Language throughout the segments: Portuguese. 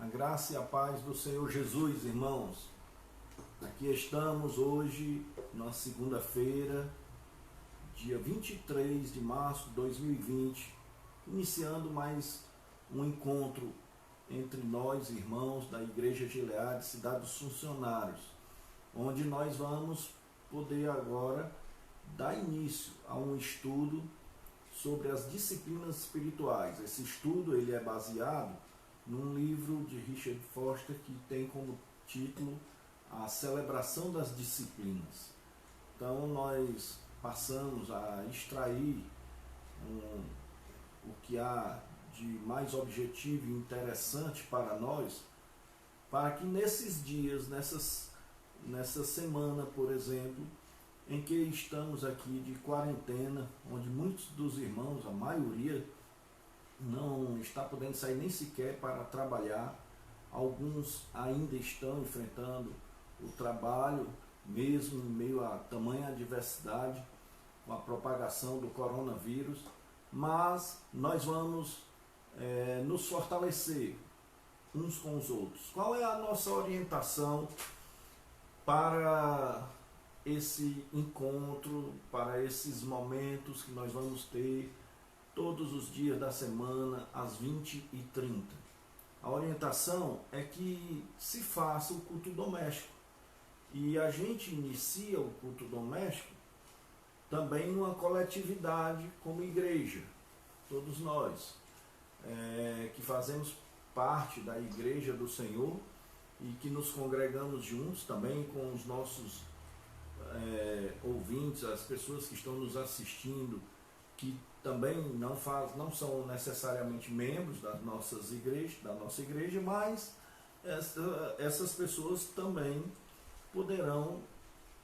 graça e a paz do Senhor Jesus, irmãos. Aqui estamos hoje, na segunda-feira, dia 23 de março de 2020, iniciando mais um encontro entre nós, irmãos da Igreja Gileade, Cidade dos Funcionários, onde nós vamos poder agora dar início a um estudo sobre as disciplinas espirituais. Esse estudo ele é baseado num livro de Richard Foster que tem como título A Celebração das Disciplinas. Então nós passamos a extrair o que há de mais objetivo e interessante para nós, para que nesses dias, nessa semana, por exemplo, em que estamos aqui de quarentena, onde muitos dos irmãos, a maioria, não está podendo sair nem sequer para trabalhar. Alguns ainda estão enfrentando o trabalho, mesmo em meio a tamanha adversidade, com a propagação do coronavírus, mas nós vamos nos fortalecer uns com os outros. Qual é a nossa orientação para esse encontro, para esses momentos que nós vamos ter todos os dias da semana, às 20h30. A orientação é que se faça o culto doméstico. E a gente inicia o culto doméstico também numa coletividade como igreja. Todos nós que fazemos parte da Igreja do Senhor e que nos congregamos juntos também com os nossos ouvintes, as pessoas que estão nos assistindo, que também não são necessariamente membros da nossa igreja, mas essas pessoas também poderão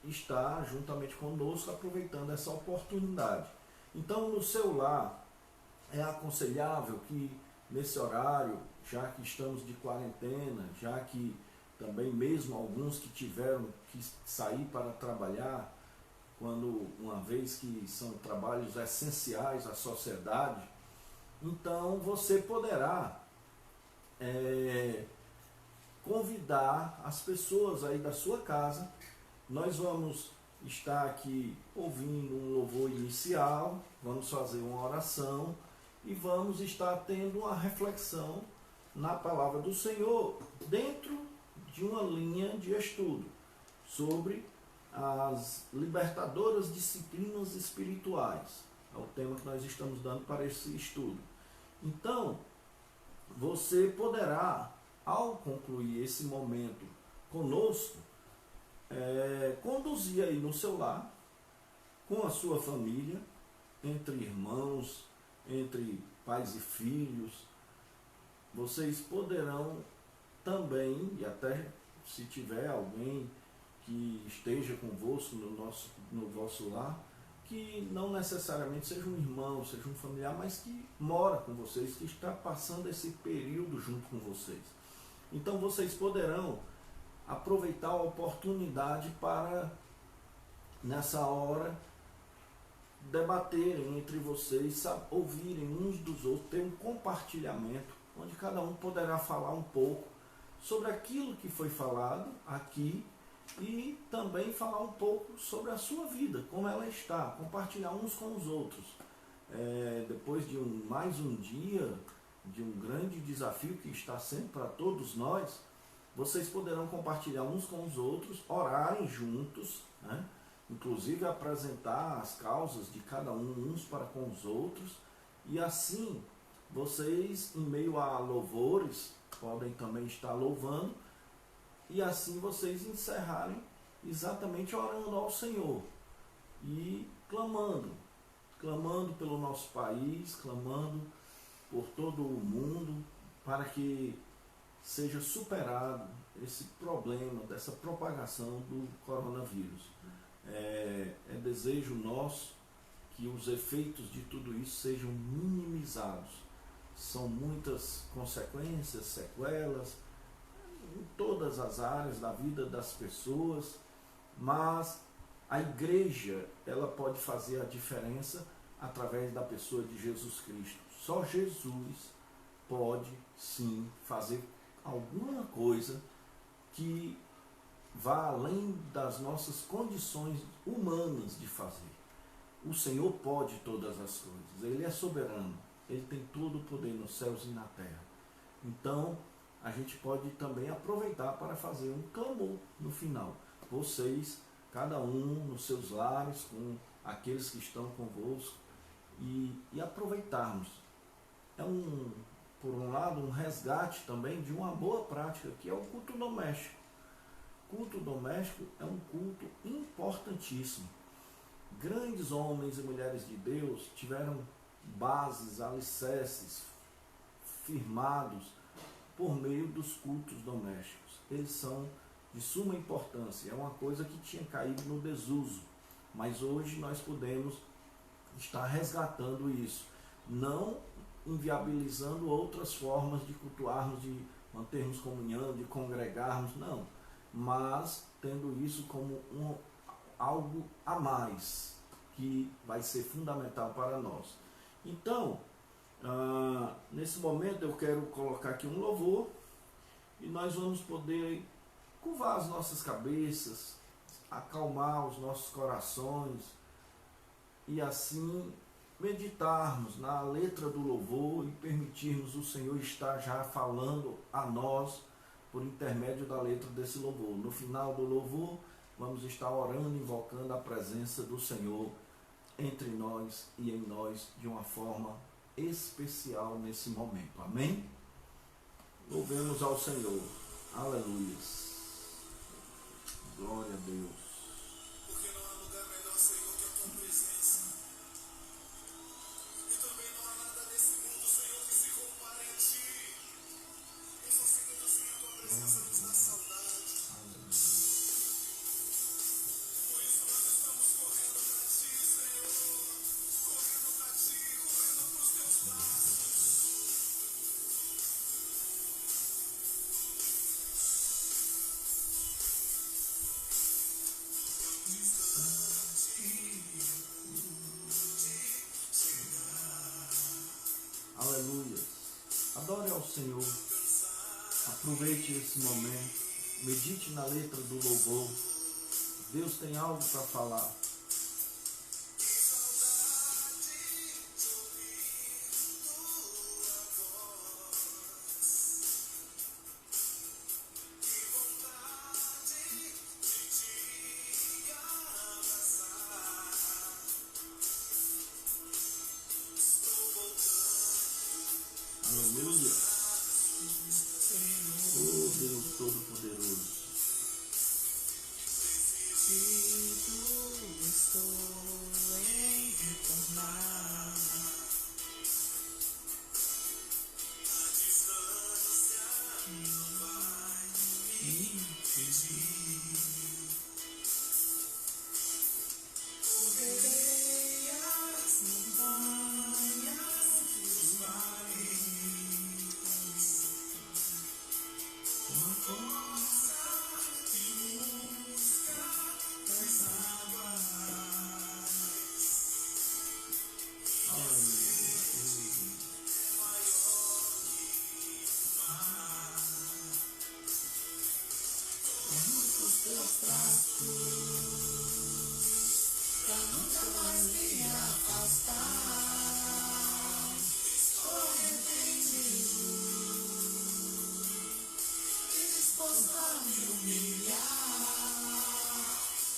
estar juntamente conosco aproveitando essa oportunidade. Então, no seu lar, é aconselhável que nesse horário, já que estamos de quarentena, já que também mesmo alguns que tiveram que sair para trabalhar, uma vez que são trabalhos essenciais à sociedade, então você poderá convidar as pessoas aí da sua casa. Nós vamos estar aqui ouvindo um louvor inicial, vamos fazer uma oração e vamos estar tendo uma reflexão na palavra do Senhor dentro de uma linha de estudo sobre as libertadoras disciplinas espirituais. É o tema que nós estamos dando para esse estudo. Então, você poderá, ao concluir esse momento conosco, conduzir aí no seu lar, com a sua família, entre irmãos, entre pais e filhos. Vocês poderão também, e até se tiver alguém que esteja convosco no vosso lar, que não necessariamente seja um irmão, seja um familiar, mas que mora com vocês, que está passando esse período junto com vocês. Então vocês poderão aproveitar a oportunidade para, nessa hora, debaterem entre vocês, ouvirem uns dos outros, ter um compartilhamento, onde cada um poderá falar um pouco sobre aquilo que foi falado aqui e também falar um pouco sobre a sua vida, como ela está, compartilhar uns com os outros. Depois de mais um dia, de um grande desafio que está sendo para todos nós, vocês poderão compartilhar uns com os outros, orarem juntos, né? Inclusive apresentar as causas de cada um, uns para com os outros, e assim vocês, em meio a louvores, podem também estar louvando, e assim vocês encerrarem exatamente orando ao Senhor e clamando pelo nosso país, clamando por todo o mundo, para que seja superado esse problema dessa propagação do coronavírus. É desejo nosso que os efeitos de tudo isso sejam minimizados. São muitas consequências, sequelas, em todas as áreas da vida das pessoas, mas a igreja, ela pode fazer a diferença através da pessoa de Jesus Cristo. Só Jesus pode, sim, fazer alguma coisa que vá além das nossas condições humanas de fazer. O Senhor pode todas as coisas, Ele é soberano, Ele tem todo o poder nos céus e na terra. Então, a gente pode também aproveitar para fazer um clamor no final. Vocês, cada um nos seus lares, com aqueles que estão convosco, e aproveitarmos. É por um lado, um resgate também de uma boa prática, que é o culto doméstico. O culto doméstico é um culto importantíssimo. Grandes homens e mulheres de Deus tiveram bases, alicerces firmados por meio dos cultos domésticos. Eles são de suma importância. É uma coisa que tinha caído no desuso, mas hoje nós podemos estar resgatando isso, não inviabilizando outras formas de cultuarmos, de mantermos comunhão, de congregarmos, não, mas tendo isso como algo a mais, que vai ser fundamental para nós. Então, nesse momento eu quero colocar aqui um louvor, e nós vamos poder curvar as nossas cabeças, acalmar os nossos corações, e assim meditarmos na letra do louvor e permitirmos o Senhor estar já falando a nós por intermédio da letra desse louvor. No final do louvor, vamos estar orando, invocando a presença do Senhor entre nós e em nós de uma forma especial nesse momento. Amém? Louvemos ao Senhor. Aleluia. Glória a Deus. Porque não há lugar melhor, Senhor, que a tua presença. E também não há nada nesse mundo, Senhor, que se compare a ti. Eu só sei que, Senhor, a tua presença nos dá saudade. Por isso nós estamos correndo para ti, Senhor. Correndo para ti, correndo para os teus braços. Aleluia. Adore ao Senhor. Aproveite esse momento. Medite na letra do louvor. Deus tem algo para falar. Aleluia. Oh Deus Todo-Poderoso. Estou em retornar. A distância não vai me impedir. Correrei as montanhas dos vales com a força que busca das águas. Os teus braços pra nunca mais me afastar. Estou arrependido e disposto a me humilhar.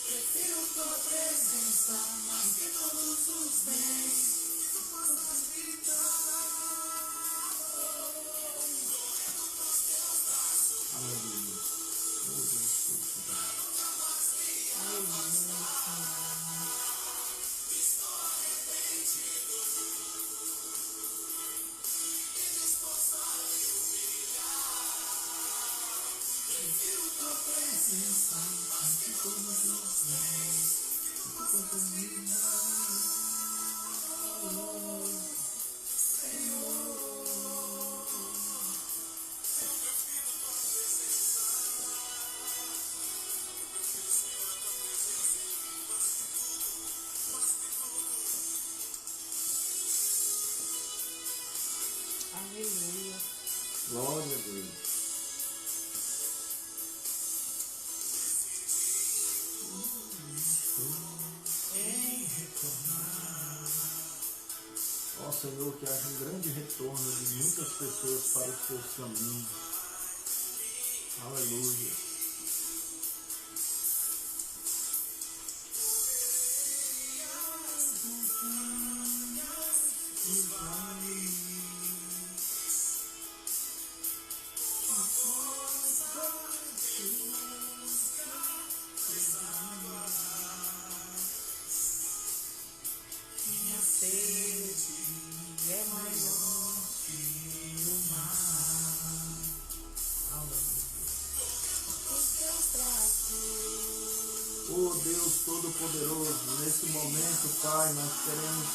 Prefiro tua presença mais que todos os bens que tu possas me dar. Correndo pros teus braços. Aleluia. Oh Deus Todo-Poderoso. Nunca mais me afastar. Estou arrependido e disposto a me humilhar. Prefiro tua presença mais que todos os bens que tu possas me dar. Senhor, eu prefiro tua presença. Eu prefiro, Senhor, a tua presença mais que tudo. Aleluia. Glória a Deus. Senhor, que haja um grande retorno de muitas pessoas para os teus caminhos. Aleluia. Oh Deus Todo-Poderoso, nesse momento, Pai, nós queremos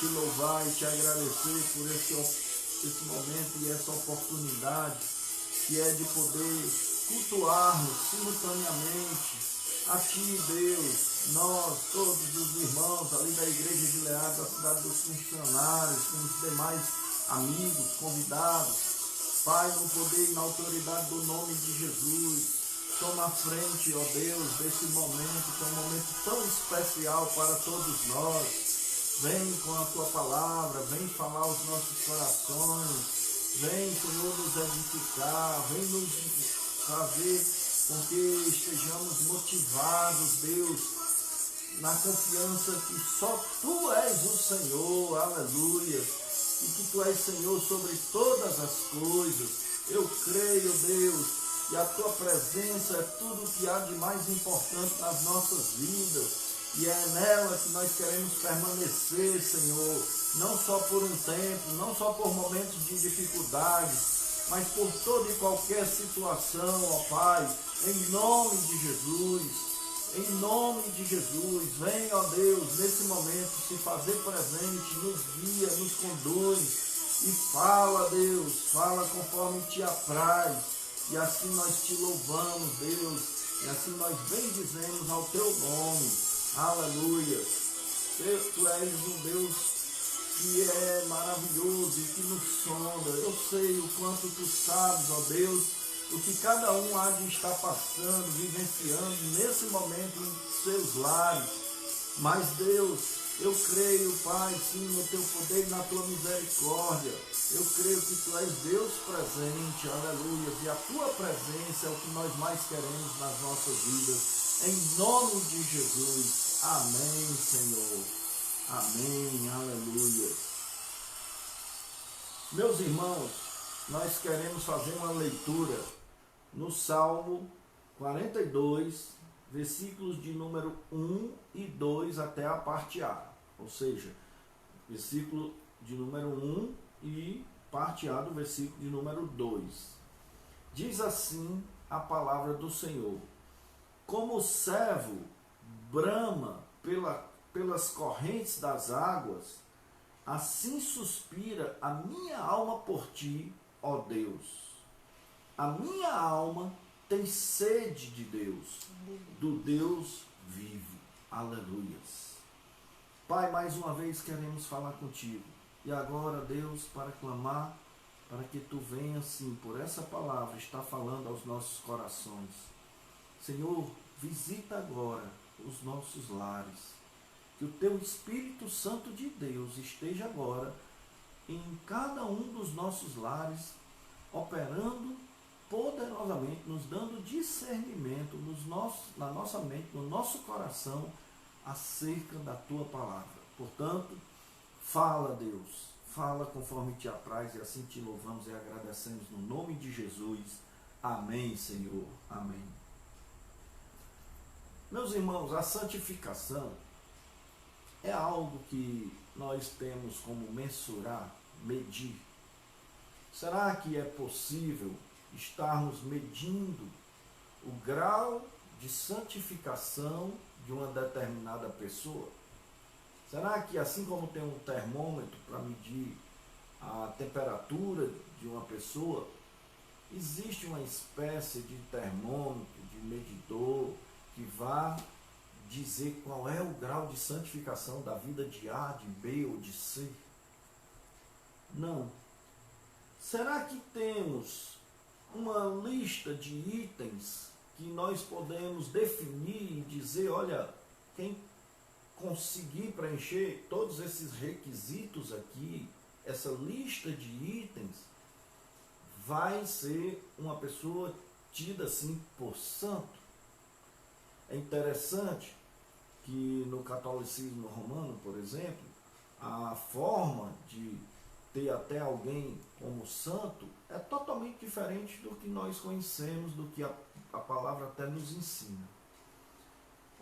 te louvar e te agradecer por esse momento e essa oportunidade que é de poder cultuarmos simultaneamente a Ti, Deus, nós, todos os irmãos ali da Igreja de Leado, da cidade dos funcionários, com os demais amigos, convidados, Pai, no poder e na autoridade do nome de Jesus. Toma a frente, ó Deus, desse momento, que é um momento tão especial para todos nós. Vem com a Tua palavra, vem falar aos nossos corações, vem, Senhor, nos edificar, vem nos fazer com que estejamos motivados, Deus, na confiança que só Tu és o Senhor, aleluia, e que Tu és Senhor sobre todas as coisas. Eu creio, Deus, e a Tua presença é tudo o que há de mais importante nas nossas vidas. E é nela que nós queremos permanecer, Senhor. Não só por um tempo, não só por momentos de dificuldades, mas por toda e qualquer situação, ó Pai. Em nome de Jesus. Em nome de Jesus. Vem, ó Deus, nesse momento se fazer presente, nos guia, nos conduz. E fala, Deus, fala conforme Te apraz. E assim nós Te louvamos, Deus, e assim nós bendizemos ao Teu nome. Aleluia. Tu és um Deus que é maravilhoso e que nos sonda. Eu sei o quanto Tu sabes, ó Deus, o que cada um há de estar passando, vivenciando nesse momento em seus lares. Mas, Deus, eu creio, Pai, sim, no Teu poder e na Tua misericórdia. Eu creio que Tu és Deus presente, aleluia, e a Tua presença é o que nós mais queremos nas nossas vidas. Em nome de Jesus. Amém, Senhor. Amém, aleluia. Meus irmãos, nós queremos fazer uma leitura no Salmo 42, versículos de número 1 e 2 até a parte A. Ou seja, versículo de número 1 e parte A do versículo de número 2. Diz assim a palavra do Senhor: como o servo brama pelas correntes das águas, assim suspira a minha alma por Ti, ó Deus. A minha alma tem sede de Deus, do Deus vivo. Aleluias. Pai, mais uma vez queremos falar contigo. E agora, Deus, para clamar, para que Tu venhas, sim, por essa palavra, estar falando aos nossos corações. Senhor, visita agora os nossos lares. Que o Teu Espírito Santo de Deus esteja agora em cada um dos nossos lares, operando poderosamente, nos dando discernimento na nossa mente, no nosso coração, acerca da Tua palavra. Portanto, fala, Deus, fala conforme Te apraz, e assim Te louvamos e agradecemos no nome de Jesus. Amém, Senhor. Amém. Meus irmãos, a santificação é algo que nós temos como mensurar, medir. Será que é possível estarmos medindo o grau de santificação de uma determinada pessoa? Será que, assim como tem um termômetro para medir a temperatura de uma pessoa, existe uma espécie de termômetro, de medidor, que vá dizer qual é o grau de santificação da vida de A, de B ou de C? Não. Será que temos uma lista de itens que nós podemos definir e dizer, olha, quem conseguir preencher todos esses requisitos aqui essa lista de itens, vai ser uma pessoa tida assim por santo. É interessante que no catolicismo romano, por exemplo, a forma de ter até alguém como santo é totalmente diferente do que nós conhecemos, do que a palavra até nos ensina.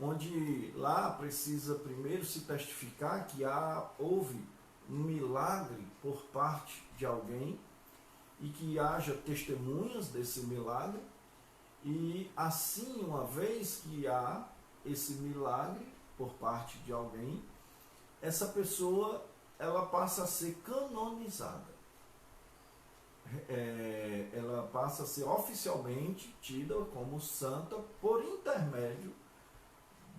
Onde lá precisa primeiro se testificar que houve um milagre por parte de alguém e que haja testemunhas desse milagre, e assim, uma vez que há esse milagre por parte de alguém, essa pessoa ela passa a ser canonizada. Ela passa a ser oficialmente tida como santa por intermédio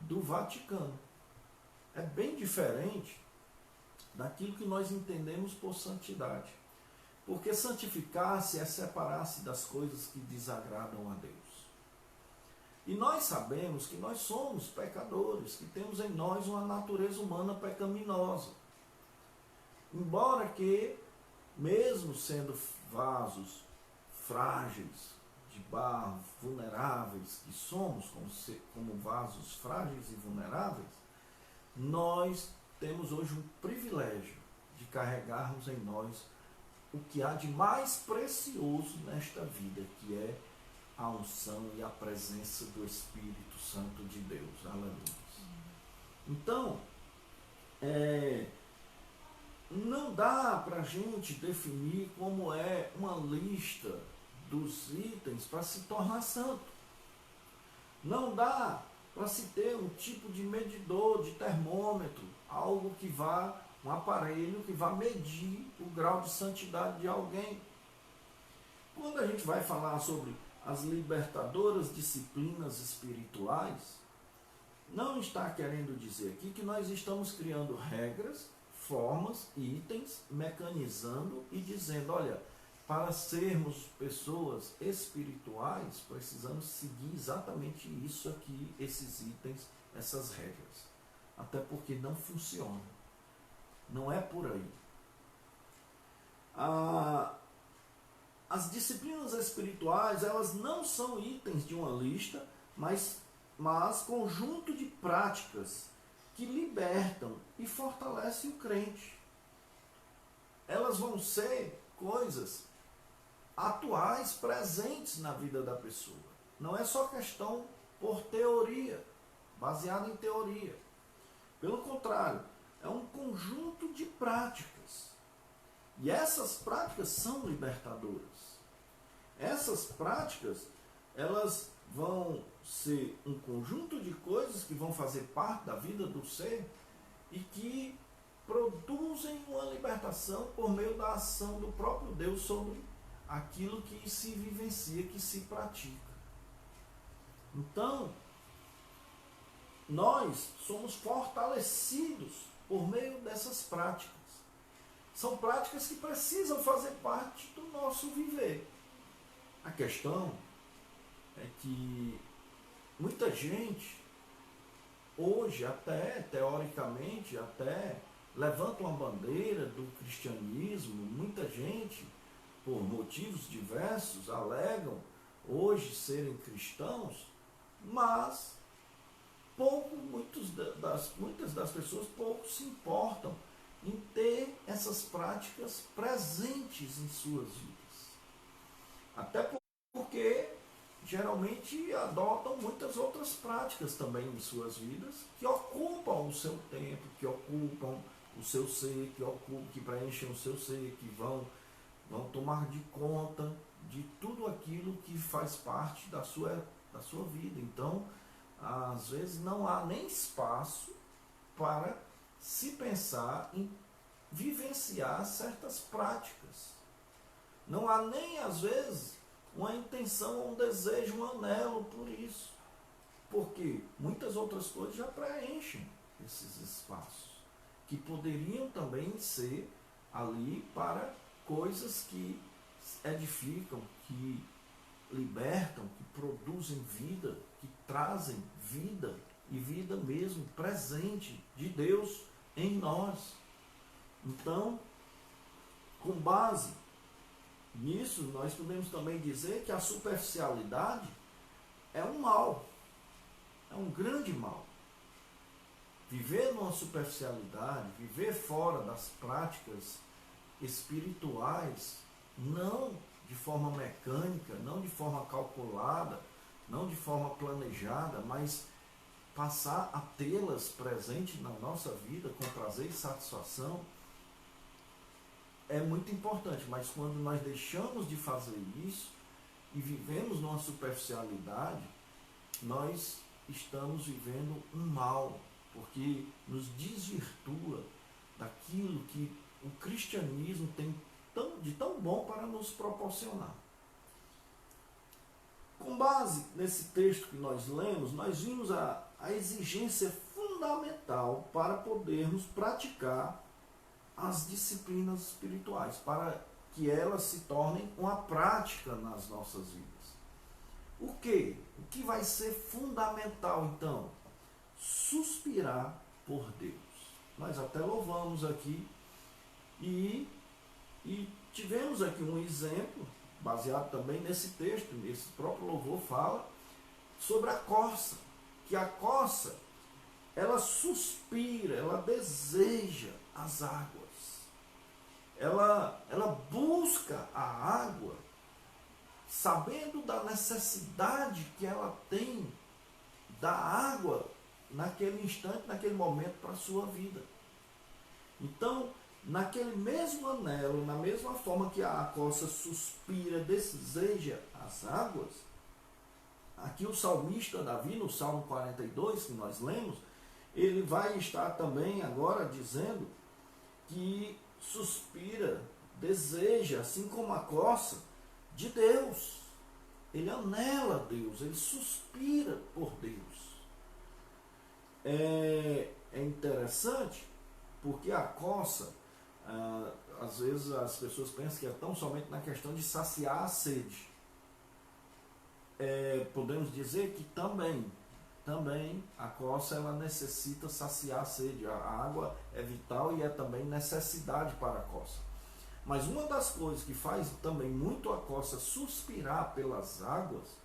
do Vaticano. É bem diferente daquilo que nós entendemos por santidade. Porque santificar-se é separar-se das coisas que desagradam a Deus. E nós sabemos que nós somos pecadores, que temos em nós uma natureza humana pecaminosa. Embora que, mesmo sendo vasos frágeis, de barro, vulneráveis, que somos como vasos frágeis e vulneráveis, nós temos hoje um privilégio de carregarmos em nós o que há de mais precioso nesta vida, que é a unção e a presença do Espírito Santo de Deus. Aleluia. Então, não dá para a gente definir como é uma lista dos itens para se tornar santo. Não dá para se ter um tipo de medidor, de termômetro, algo que vá, um aparelho que vá medir o grau de santidade de alguém. Quando a gente vai falar sobre as libertadoras disciplinas espirituais, não está querendo dizer aqui que nós estamos criando regras, formas, itens, mecanizando e dizendo, olha, para sermos pessoas espirituais, precisamos seguir exatamente isso aqui, esses itens, essas regras. Até porque não funciona. Não é por aí. As disciplinas espirituais, elas não são itens de uma lista, mas conjunto de práticas que libertam e fortalecem o crente. Elas vão ser coisas atuais, presentes na vida da pessoa. Não é só questão por teoria, baseada em teoria. Pelo contrário, é um conjunto de práticas. E essas práticas são libertadoras. Essas práticas, elas vão ser um conjunto de coisas que vão fazer parte da vida do ser e que produzem uma libertação por meio da ação do próprio Deus sobre aquilo que se vivencia, que se pratica. Então, nós somos fortalecidos por meio dessas práticas. São práticas que precisam fazer parte do nosso viver. A questão é que muita gente, hoje até, teoricamente, até levanta uma bandeira do cristianismo, muita gente, por motivos diversos, alegam hoje serem cristãos, mas muitas das pessoas pouco se importam em ter essas práticas presentes em suas vidas. Até porque geralmente adotam muitas outras práticas também em suas vidas que ocupam o seu tempo, que ocupam o seu ser, que preenchem o seu ser, que vão tomar de conta de tudo aquilo que faz parte da sua vida. Então, às vezes não há nem espaço para se pensar em vivenciar certas práticas. Não há nem, às vezes, uma intenção, um desejo, um anelo por isso. Porque muitas outras coisas já preenchem esses espaços, que poderiam também ser ali para coisas que edificam, que libertam, que produzem vida, que trazem vida, e vida mesmo presente de Deus em nós. Então, Com base nisso, nós podemos também dizer que a superficialidade é um mal, é um grande mal. Viver numa superficialidade, viver fora das práticas espirituais, não de forma mecânica, não de forma calculada, não de forma planejada, mas passar a tê-las presentes na nossa vida com prazer e satisfação, é muito importante. Mas quando nós deixamos de fazer isso e vivemos numa superficialidade, nós estamos vivendo um mal, porque nos desvirtua daquilo que o cristianismo tem de tão bom para nos proporcionar. Com base nesse texto que nós lemos, nós vimos a exigência fundamental para podermos praticar as disciplinas espirituais, para que elas se tornem uma prática nas nossas vidas. O que? O que vai ser fundamental, então? Suspirar por Deus. Nós até louvamos aqui e tivemos aqui um exemplo, baseado também nesse texto, esse próprio louvor fala sobre a corça, que a corça, ela suspira, ela deseja as águas. Ela busca a água, sabendo da necessidade que ela tem da água naquele instante, naquele momento para a sua vida. Então, naquele mesmo anelo, na mesma forma que a corça suspira, deseja as águas, aqui o salmista Davi, no Salmo 42, que nós lemos, ele vai estar também agora dizendo que suspira, deseja, assim como a corça, de Deus. Ele anela a Deus, ele suspira por Deus. É interessante porque a corça, às vezes as pessoas pensam que é tão somente na questão de saciar a sede. Podemos dizer que também a corça ela necessita saciar a sede. A água é vital e é também necessidade para a corça. Mas uma das coisas que faz também muito a corça suspirar pelas águas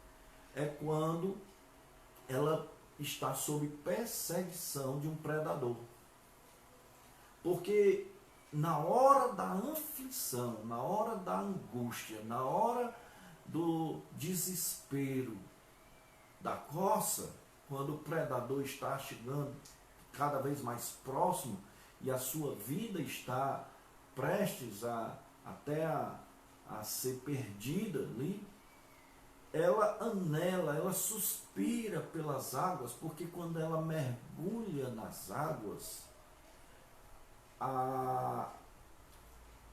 é quando ela está sob perseguição de um predador. Porque na hora da aflição, na hora da angústia, na hora do desespero da corça, quando o predador está chegando cada vez mais próximo e a sua vida está prestes até a ser perdida ali, ela anela, ela suspira pelas águas, porque quando ela mergulha nas águas,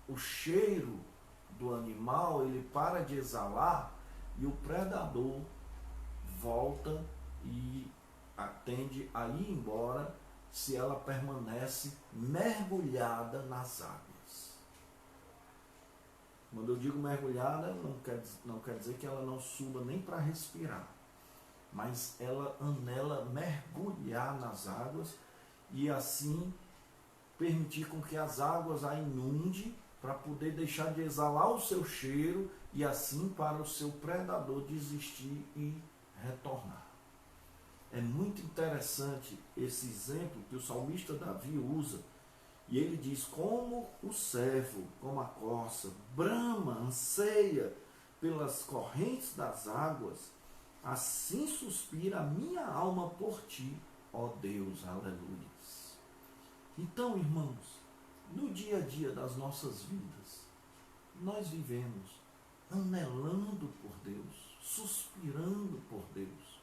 o cheiro do animal ele para de exalar e o predador volta e tende a ir embora se ela permanece mergulhada nas águas. Quando eu digo mergulhada, não quer dizer que ela não suba nem para respirar, mas ela anela mergulhar nas águas e assim permitir com que as águas a inunde para poder deixar de exalar o seu cheiro e assim para o seu predador desistir e retornar. É muito interessante esse exemplo que o salmista Davi usa. E ele diz, como o servo, como a corça, brama, anseia pelas correntes das águas, assim suspira a minha alma por ti, ó Deus, aleluia. Então, irmãos, no dia a dia das nossas vidas, nós vivemos anelando por Deus, suspirando por Deus.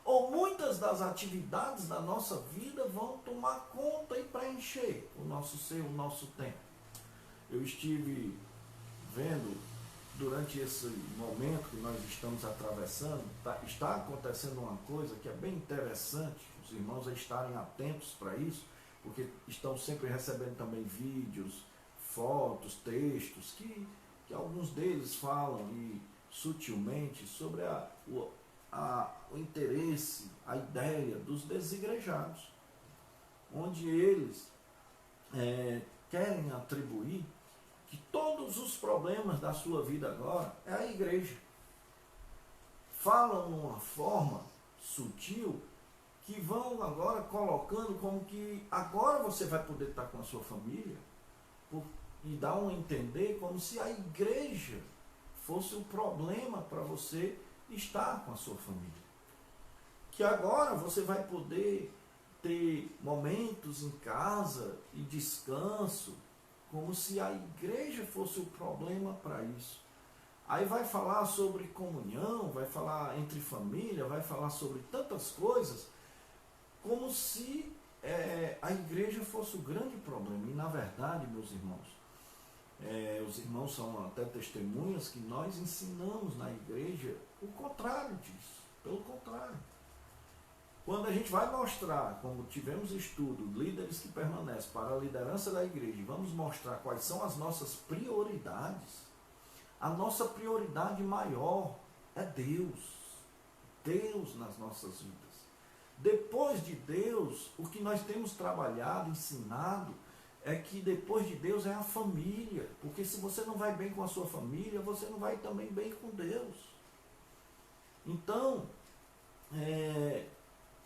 Ou muitas das atividades da nossa vida vão tomar conta e preencher o nosso ser, o nosso tempo. Eu estive vendo, durante esse momento que nós estamos atravessando, está acontecendo uma coisa que é bem interessante, os irmãos a estarem atentos para isso, porque estão sempre recebendo também vídeos, fotos, textos, que alguns deles falam e sutilmente sobre o interesse, a ideia dos desigrejados, onde eles querem atribuir que todos os problemas da sua vida agora é a igreja. Falam numa forma sutil que vão agora colocando como que agora você vai poder estar com a sua família e dar um entender como se a igreja fosse o problema para você estar com a sua família. Que agora você vai poder ter momentos em casa e descanso, como se a igreja fosse o problema para isso. Aí vai falar sobre comunhão, vai falar entre família, vai falar sobre tantas coisas, como se a igreja fosse o grande problema. E na verdade, meus irmãos, os irmãos são até testemunhas que nós ensinamos na igreja o contrário disso. Pelo contrário. Quando a gente vai mostrar, como tivemos estudo, líderes que permanecem para a liderança da igreja, e vamos mostrar quais são as nossas prioridades, a nossa prioridade maior é Deus. Deus nas nossas vidas. Depois de Deus, o que nós temos trabalhado, ensinado, é que depois de Deus é a família. Porque se você não vai bem com a sua família, você não vai também bem com Deus. Então,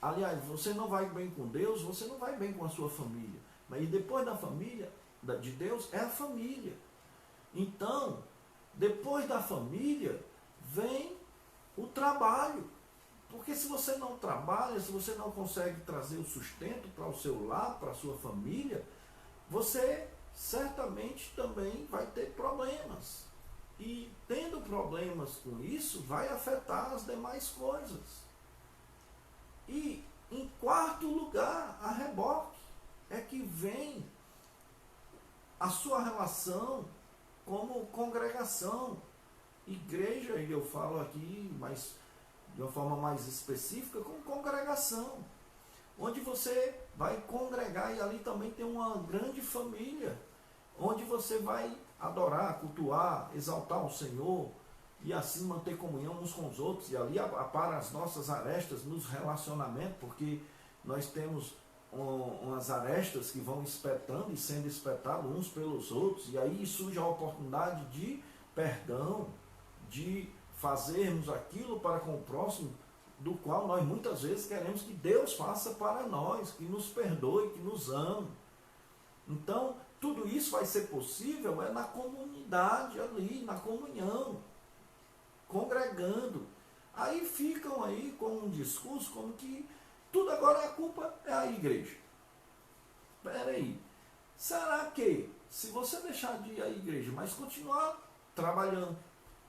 aliás, você não vai bem com Deus, você não vai bem com a sua família. Mas depois da família, de Deus, é a família. Então, depois da família, vem o trabalho. Porque se você não trabalha, se você não consegue trazer o sustento para o seu lar, para a sua família, você certamente também vai ter problemas. E tendo problemas com isso, vai afetar as demais coisas. E, em quarto lugar, a reboque, é que vem a sua relação como congregação. Igreja, e eu falo aqui de uma forma mais específica, como congregação. Onde você vai congregar e ali também tem uma grande família. Onde você vai adorar, cultuar, exaltar o Senhor, e assim manter comunhão uns com os outros, e ali para as nossas arestas nos relacionamentos, porque nós temos umas arestas que vão espetando e sendo espetados uns pelos outros, e aí surge a oportunidade de perdão, de fazermos aquilo para com o próximo, do qual nós muitas vezes queremos que Deus faça para nós, que nos perdoe, que nos ame. Então, tudo isso vai ser possível na comunidade ali, na comunhão, congregando. Aí ficam aí com um discurso como que tudo agora a culpa é a igreja. Espera aí, será que se você deixar de ir à igreja, mas continuar trabalhando,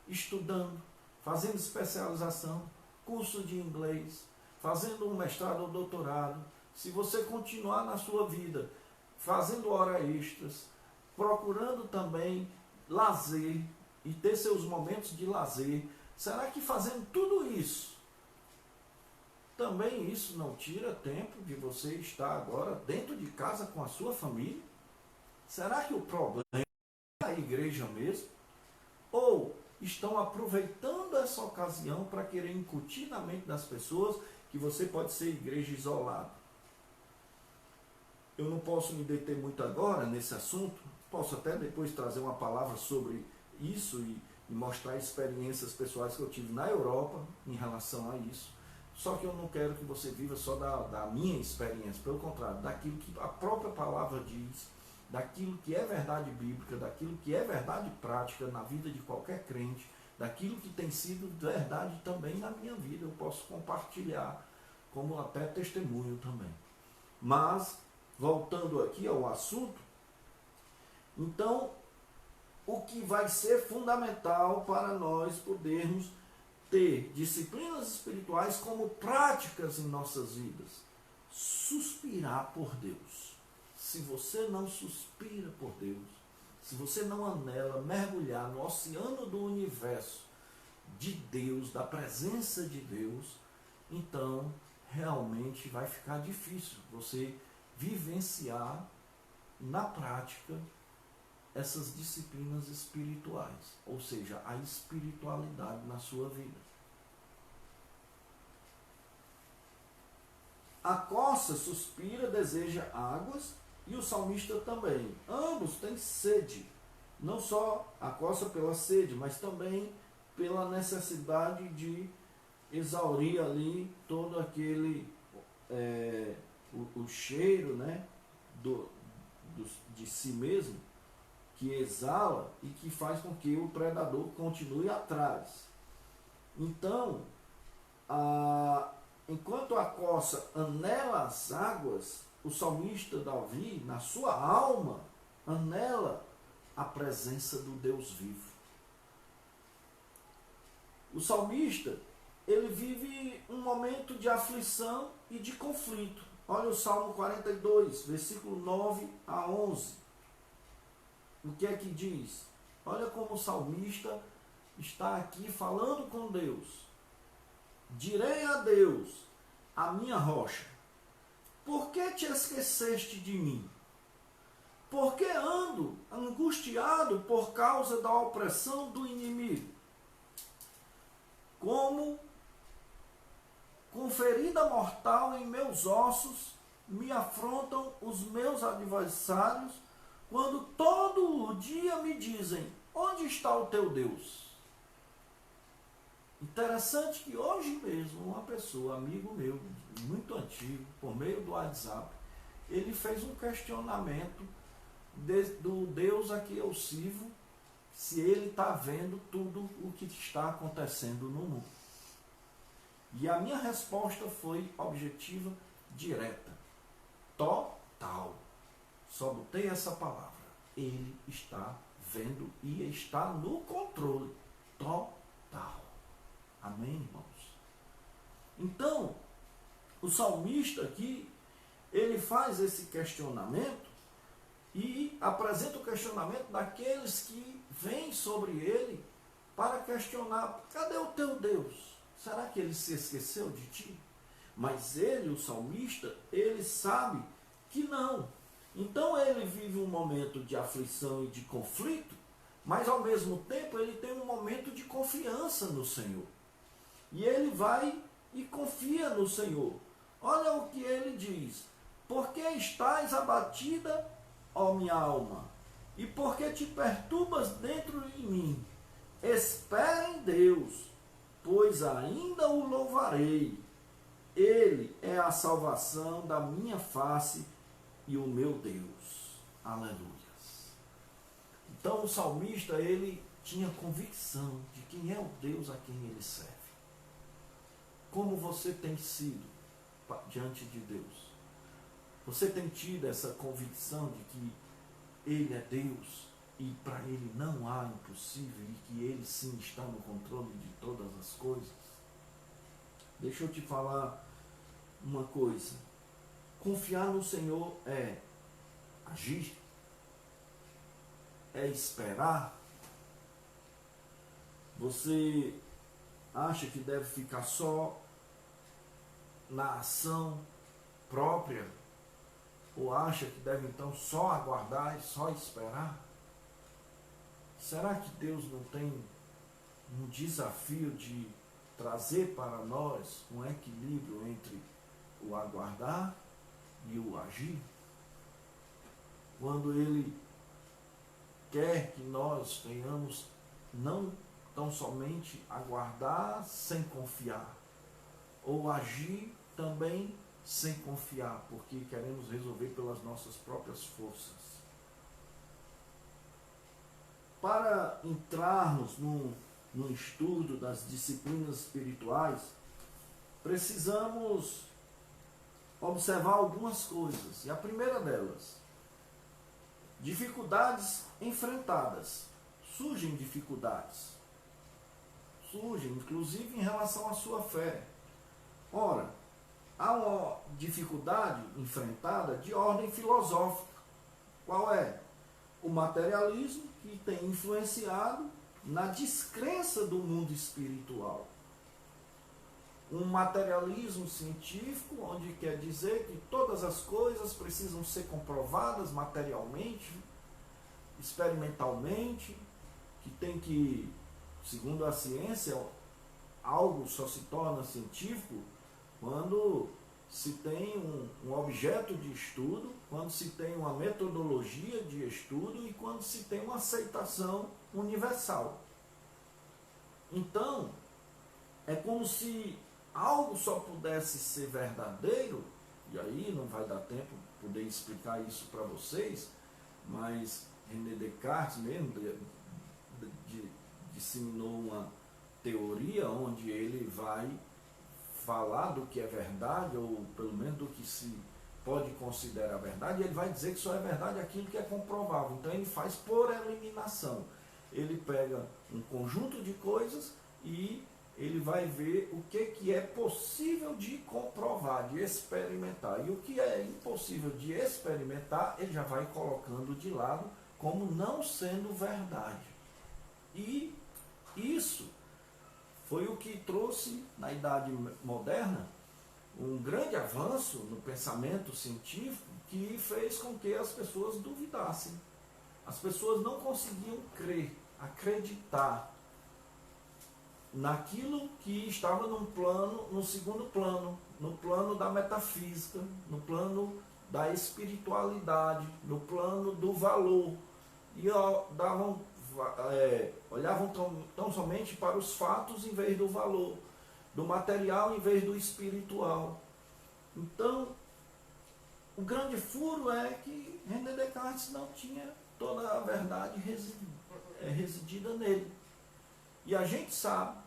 estudando, fazendo especialização, curso de inglês, fazendo um mestrado ou doutorado, se você continuar na sua vida fazendo horas extras, procurando também lazer e ter seus momentos de lazer, será que fazendo tudo isso, também isso não tira tempo de você estar agora dentro de casa com a sua família? Será que o problema é a igreja mesmo? Ou estão aproveitando essa ocasião para querer incutir na mente das pessoas que você pode ser igreja isolada? Eu não posso me deter muito agora nesse assunto, posso até depois trazer uma palavra sobre isso e mostrar experiências pessoais que eu tive na Europa em relação a isso. Só que eu não quero que você viva só da minha experiência, pelo contrário, daquilo que a própria palavra diz, daquilo que é verdade bíblica, daquilo que é verdade prática na vida de qualquer crente, daquilo que tem sido verdade também na minha vida. Eu posso compartilhar como até testemunho também. Mas, voltando aqui ao assunto, então, o que vai ser fundamental para nós podermos ter disciplinas espirituais como práticas em nossas vidas? Suspirar por Deus. Se você não suspira por Deus, se você não anela mergulhar no oceano do universo de Deus, da presença de Deus, então realmente vai ficar difícil você vivenciar na prática essas disciplinas espirituais, ou seja, a espiritualidade na sua vida. A corça suspira, deseja águas, e o salmista também. Ambos têm sede Não só a coça pela sede, mas também pela necessidade de exaurir ali todo aquele o cheiro, né, de si mesmo, que exala e que faz com que o predador continue atrás. Então, enquanto a coça anela as águas, o salmista Davi, na sua alma, anela a presença do Deus vivo. O salmista, ele vive um momento de aflição e de conflito. Olha o Salmo 42, versículo 9 a 11. O que é que diz? Olha como o salmista está aqui falando com Deus. Direi a Deus, a minha rocha, por que te esqueceste de mim? Por que ando angustiado por causa da opressão do inimigo? Como com ferida mortal em meus ossos, me afrontam os meus adversários, quando todo o dia me dizem, onde está o teu Deus? Interessante que hoje mesmo uma pessoa, amigo meu, muito antigo, por meio do WhatsApp, ele fez um questionamento do Deus a que eu sirvo, se ele está vendo tudo o que está acontecendo no mundo. E a minha resposta foi objetiva, direta, total. Só botei essa palavra. Ele está vendo e está no controle total. Amém, irmãos? Então, o salmista aqui, ele faz esse questionamento e apresenta o questionamento daqueles que vêm sobre ele para questionar, cadê o teu Deus? Será que ele se esqueceu de ti? Mas ele, o salmista, ele sabe que não. Então ele vive um momento de aflição e de conflito, mas ao mesmo tempo ele tem um momento de confiança no Senhor. E ele vai e confia no Senhor. Olha o que ele diz. Por que estás abatida, ó minha alma? E por que te perturbas dentro de mim? Espera em Deus, pois ainda o louvarei. Ele é a salvação da minha face e o meu Deus. Aleluia. Então o salmista, ele tinha convicção de quem é o Deus a quem ele serve. Como você tem sido diante de Deus? Você tem tido essa convicção de que Ele é Deus e para Ele não há impossível e que Ele sim está no controle de todas as coisas? Deixa eu te falar uma coisa. Confiar no Senhor é agir, é esperar. Você acha que deve ficar só na ação própria? Ou acha que deve então só aguardar e só esperar? Será que Deus não tem um desafio de trazer para nós um equilíbrio entre o aguardar e o agir? Quando Ele quer que nós tenhamos não tão somente aguardar sem confiar, ou agir também sem confiar, porque queremos resolver pelas nossas próprias forças. Para entrarmos no estudo das disciplinas espirituais, precisamos observar algumas coisas. E a primeira delas, dificuldades enfrentadas. Surgem dificuldades. Surgem, inclusive, em relação à sua fé. Ora, há uma dificuldade enfrentada de ordem filosófica. Qual é? O materialismo, que tem influenciado na descrença do mundo espiritual. Um materialismo científico, onde quer dizer que todas as coisas precisam ser comprovadas materialmente, experimentalmente, que tem que, segundo a ciência, algo só se torna científico quando se tem um objeto de estudo, quando se tem uma metodologia de estudo e quando se tem uma aceitação universal. Então, é como se algo só pudesse ser verdadeiro, e aí não vai dar tempo de poder explicar isso para vocês, mas René Descartes mesmo disseminou uma teoria onde ele vai falar do que é verdade, ou pelo menos do que se pode considerar verdade, e ele vai dizer que só é verdade aquilo que é comprovável. Então ele faz por eliminação. Ele pega um conjunto de coisas e ele vai ver o que é possível de comprovar, de experimentar. E o que é impossível de experimentar, ele já vai colocando de lado como não sendo verdade. E isso foi o que trouxe, na Idade Moderna, um grande avanço no pensamento científico que fez com que as pessoas duvidassem. As pessoas não conseguiam crer, acreditar naquilo que estava no segundo plano, no plano da metafísica, no plano da espiritualidade, no plano do valor. E olhavam tão somente para os fatos em vez do valor, do material em vez do espiritual. Então, o grande furo é que René Descartes não tinha toda a verdade residida nele. E a gente sabe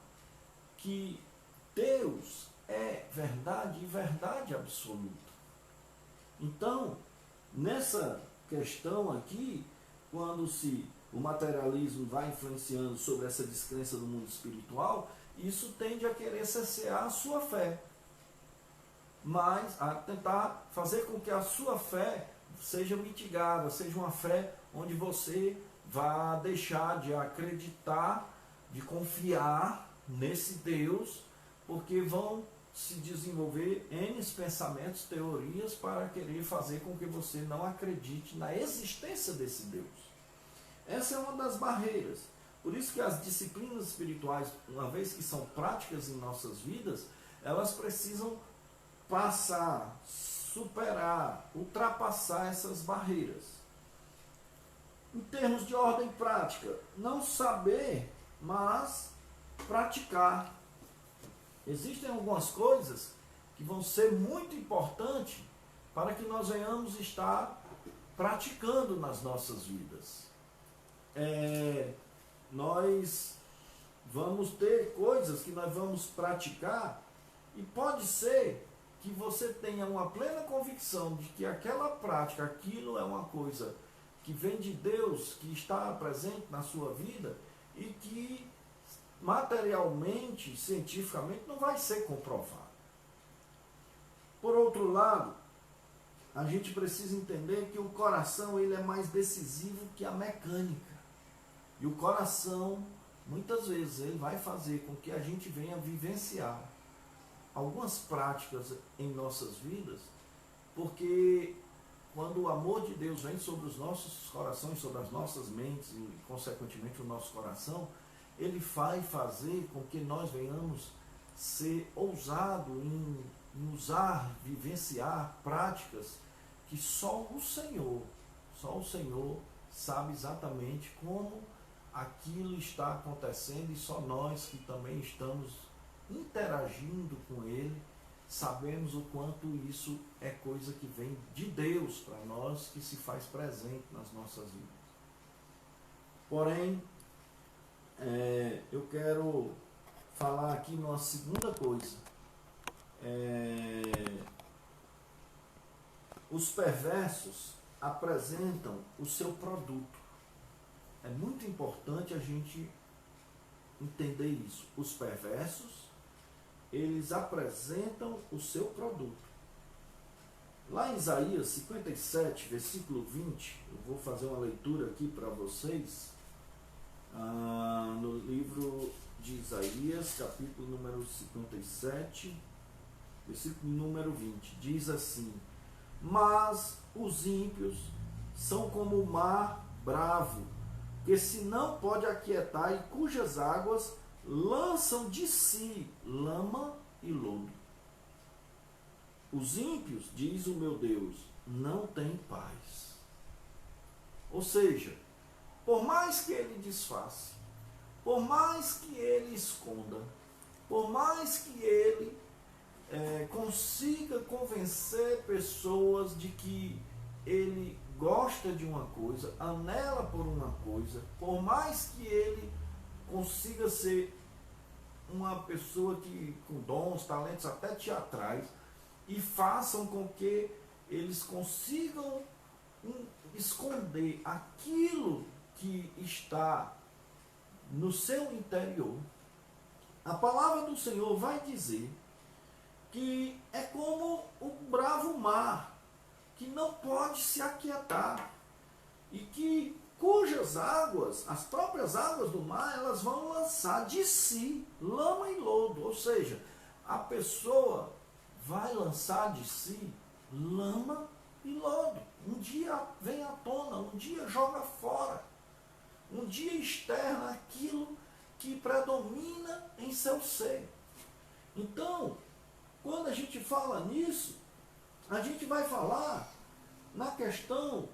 que Deus é verdade e verdade absoluta. Então, nessa questão aqui, quando o materialismo vai influenciando sobre essa descrença do mundo espiritual, isso tende a querer cercear a sua fé, mas a tentar fazer com que a sua fé seja mitigada, seja uma fé onde você vá deixar de acreditar, de confiar nesse Deus, porque vão se desenvolver N pensamentos, teorias para querer fazer com que você não acredite na existência desse Deus. Essa é uma das barreiras. Por isso que as disciplinas espirituais, uma vez que são práticas em nossas vidas, elas precisam passar, superar, ultrapassar essas barreiras. Em termos de ordem prática, não saber, mas praticar. Existem algumas coisas que vão ser muito importantes para que nós venhamos estar praticando nas nossas vidas. Nós vamos ter coisas que nós vamos praticar e pode ser que você tenha uma plena convicção de que aquela prática, aquilo é uma coisa que vem de Deus, que está presente na sua vida e que materialmente, cientificamente, não vai ser comprovado. Por outro lado, a gente precisa entender que o coração ele é mais decisivo que a mecânica. E o coração, muitas vezes, ele vai fazer com que a gente venha vivenciar algumas práticas em nossas vidas, porque quando o amor de Deus vem sobre os nossos corações, sobre as nossas mentes e, consequentemente, o nosso coração, ele vai fazer com que nós venhamos ser ousados em usar, vivenciar práticas que só o Senhor sabe exatamente como aquilo está acontecendo e só nós que também estamos interagindo com Ele sabemos o quanto isso é coisa que vem de Deus para nós, que se faz presente nas nossas vidas. Porém, eu quero falar aqui numa segunda coisa. Os perversos apresentam o seu produto. É muito importante a gente entender isso. Os perversos, eles apresentam o seu produto. Lá em Isaías 57, versículo 20, eu vou fazer uma leitura aqui para vocês, no livro de Isaías, capítulo número 57, versículo número 20, diz assim: mas os ímpios são como o mar bravo, que se não pode aquietar e cujas águas lançam de si lama e lodo. Os ímpios, diz o meu Deus, não têm paz. Ou seja, por mais que ele disfarce, por mais que ele esconda, por mais que ele consiga convencer pessoas de que ele gosta de uma coisa, anela por uma coisa, por mais que ele consiga ser uma pessoa que com dons, talentos até teatrais, e façam com que eles consigam esconder aquilo que está no seu interior, a palavra do Senhor vai dizer que é como o bravo mar, que não pode se aquietar, e que cujas águas, as próprias águas do mar, elas vão lançar de si lama e lodo. Ou seja, a pessoa vai lançar de si lama e lodo. Um dia vem à tona, um dia joga fora, um dia externa aquilo que predomina em seu ser. Então, quando a gente fala nisso, a gente vai falar na questão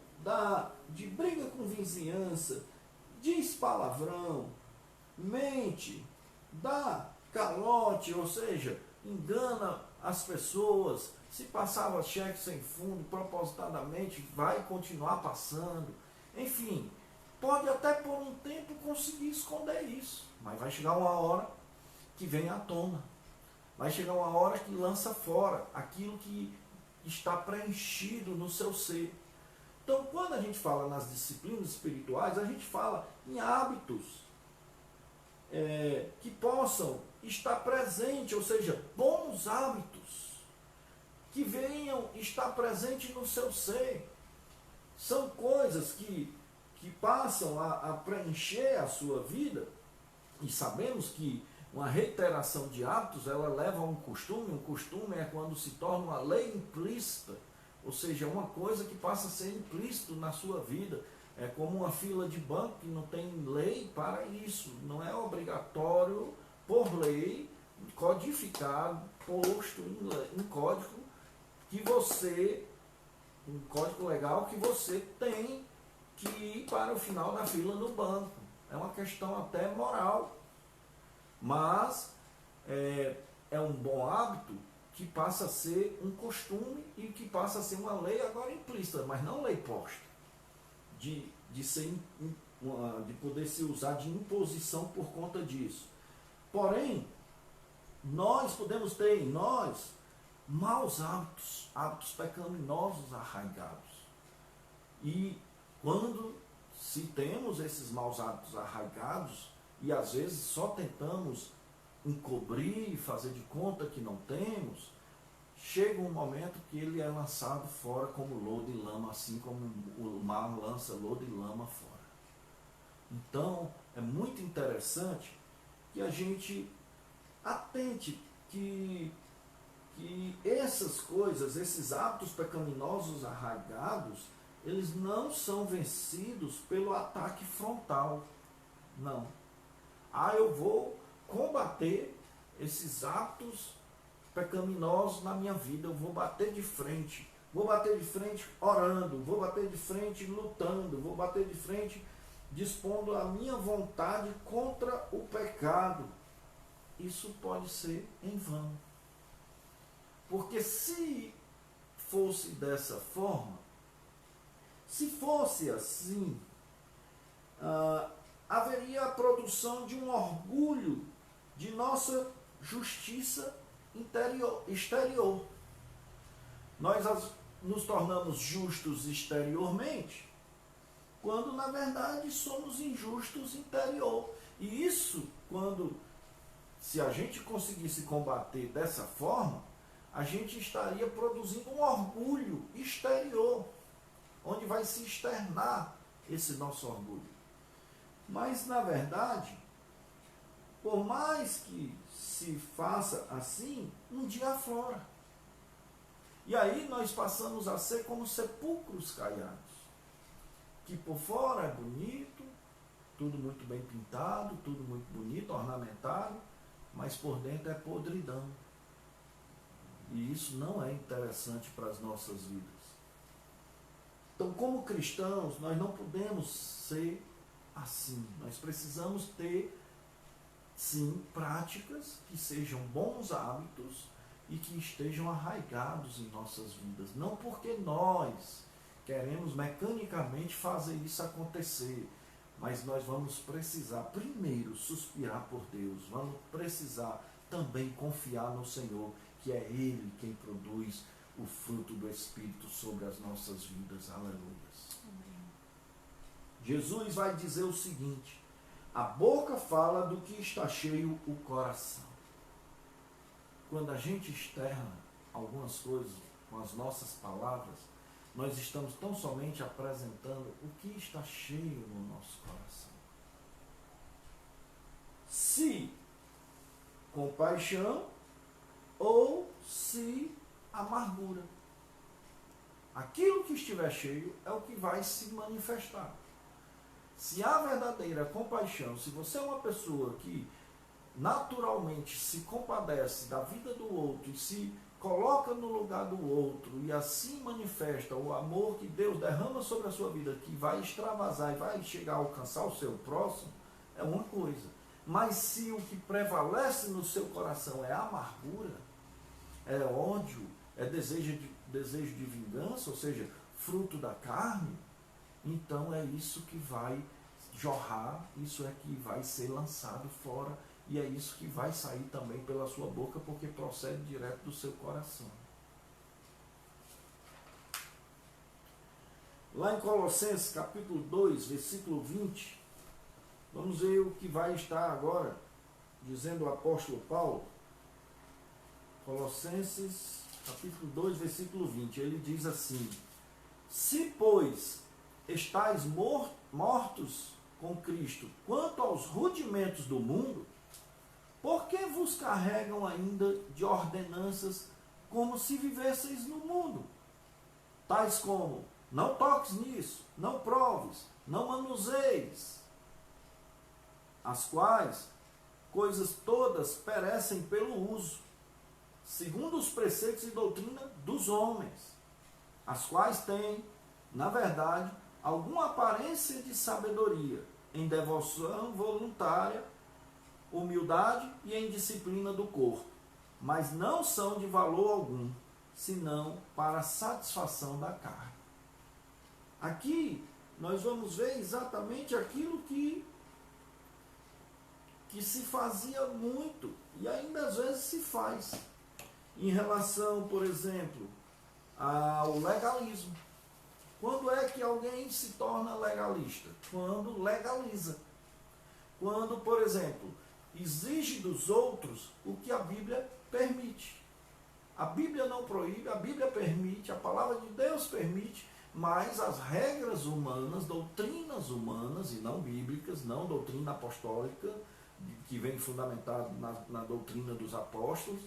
de briga com vizinhança, diz palavrão, mente, dá calote, ou seja, engana as pessoas, se passava cheque sem fundo, propositadamente, vai continuar passando. Enfim, pode até por um tempo conseguir esconder isso, mas vai chegar uma hora que vem à tona. Vai chegar uma hora que lança fora aquilo que está preenchido no seu ser. Então, quando a gente fala nas disciplinas espirituais, a gente fala em hábitos que possam estar presentes, ou seja, bons hábitos que venham estar presentes no seu ser. São coisas que passam a preencher a sua vida, e sabemos que uma reiteração de hábitos, ela leva a um costume é quando se torna uma lei implícita, ou seja, uma coisa que passa a ser implícito na sua vida. É como uma fila de banco que não tem lei para isso, não é obrigatório por lei, codificado, posto em código que você, um código legal que você tem que ir para o final da fila no banco. É uma questão até moral, mas é um bom hábito que passa a ser um costume e que passa a ser uma lei agora implícita, mas não lei posta, de poder se usar de imposição por conta disso. Porém, nós podemos ter em nós maus hábitos, hábitos pecaminosos arraigados. E quando se temos esses maus hábitos arraigados, e às vezes só tentamos encobrir e fazer de conta que não temos, chega um momento que ele é lançado fora como lodo e lama, assim como o mar lança lodo e lama fora. Então, é muito interessante que a gente atente que essas coisas, esses hábitos pecaminosos arraigados, eles não são vencidos pelo ataque frontal. Não. Eu vou combater esses hábitos pecaminosos na minha vida, eu vou bater de frente orando, vou bater de frente lutando, vou bater de frente dispondo a minha vontade contra o pecado. Isso pode ser em vão. Porque se fosse dessa forma, se fosse assim, haveria a produção de um orgulho de nossa justiça exterior. Nós nos tornamos justos exteriormente, quando na verdade somos injustos interior. E isso, se a gente conseguisse combater dessa forma, a gente estaria produzindo um orgulho exterior, onde vai se externar esse nosso orgulho. Mas, na verdade, por mais que se faça assim, um dia aflora. E aí nós passamos a ser como sepulcros caiados, que por fora é bonito, tudo muito bem pintado, tudo muito bonito, ornamentado, mas por dentro é podridão. E isso não é interessante para as nossas vidas. Então, como cristãos, nós não podemos ser assim. Nós precisamos ter, sim, práticas que sejam bons hábitos e que estejam arraigados em nossas vidas. Não porque nós queremos mecanicamente fazer isso acontecer, mas nós vamos precisar primeiro suspirar por Deus, vamos precisar também confiar no Senhor, que é Ele quem produz o fruto do Espírito sobre as nossas vidas. Aleluia. Jesus vai dizer o seguinte: a boca fala do que está cheio o coração. Quando a gente externa algumas coisas com as nossas palavras, nós estamos tão somente apresentando o que está cheio no nosso coração. Se compaixão ou se amargura. Aquilo que estiver cheio é o que vai se manifestar. Se há verdadeira compaixão, se você é uma pessoa que naturalmente se compadece da vida do outro e se coloca no lugar do outro e assim manifesta o amor que Deus derrama sobre a sua vida, que vai extravasar e vai chegar a alcançar o seu próximo, é uma coisa. Mas se o que prevalece no seu coração é amargura, é ódio, é desejo de vingança, ou seja, fruto da carne, então é isso que vai jorrar, isso é que vai ser lançado fora, e é isso que vai sair também pela sua boca, porque procede direto do seu coração. Lá em Colossenses capítulo 2, versículo 20, vamos ver o que vai estar agora dizendo o apóstolo Paulo. Colossenses capítulo 2, versículo 20, ele diz assim: se, pois, estáis mortos com Cristo quanto aos rudimentos do mundo, por que vos carregam ainda de ordenanças como se vivesseis no mundo? Tais como, não toques nisso, não proves, não manuseis, as quais coisas todas perecem pelo uso, segundo os preceitos e doutrina dos homens, as quais têm, na verdade, alguma aparência de sabedoria, em devoção voluntária, humildade e em disciplina do corpo, mas não são de valor algum, senão para a satisfação da carne. Aqui nós vamos ver exatamente aquilo que se fazia muito e ainda às vezes se faz em relação, por exemplo, ao legalismo. Quando é que alguém se torna legalista? Quando legaliza. Quando, por exemplo, exige dos outros o que a Bíblia permite. A Bíblia não proíbe, a Bíblia permite, a palavra de Deus permite, mas as regras humanas, doutrinas humanas e não bíblicas, não doutrina apostólica, que vem fundamentado na doutrina dos apóstolos,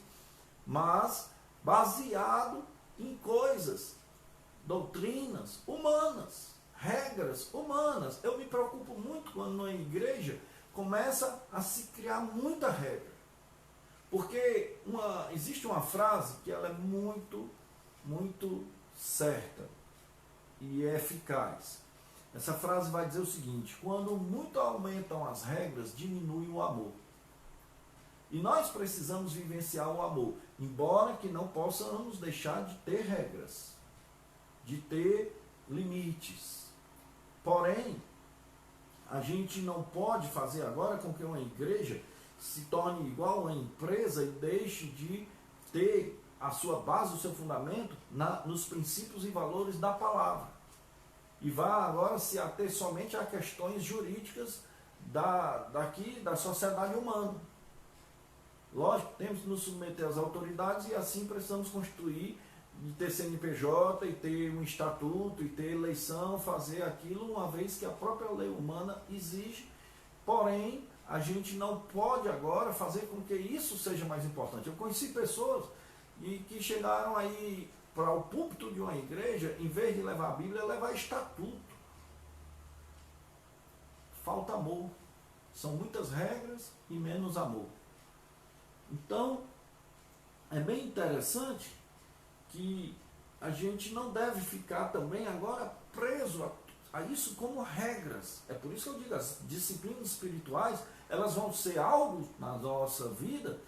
mas baseado em coisas, doutrinas humanas, regras humanas. Eu me preocupo muito quando na igreja começa a se criar muita regra. Porque existe uma frase que ela é muito, muito certa e é eficaz. Essa frase vai dizer o seguinte: quando muito aumentam as regras, diminui o amor. E nós precisamos vivenciar o amor, embora que não possamos deixar de ter regras, de ter limites. Porém, a gente não pode fazer agora com que uma igreja se torne igual a uma empresa e deixe de ter a sua base, o seu fundamento nos princípios e valores da palavra. E vá agora se ater somente a questões jurídicas da sociedade humana. Lógico, temos que nos submeter às autoridades e assim precisamos constituir e ter CNPJ, e ter um estatuto, e ter eleição, fazer aquilo, uma vez que a própria lei humana exige. Porém, a gente não pode agora fazer com que isso seja mais importante. Eu conheci pessoas que chegaram aí para o púlpito de uma igreja, em vez de levar a Bíblia, levar estatuto. Falta amor. São muitas regras e menos amor. Então, é bem interessante que a gente não deve ficar também agora preso a isso como regras. É por isso que eu digo, as disciplinas espirituais, elas vão ser algo na nossa vida,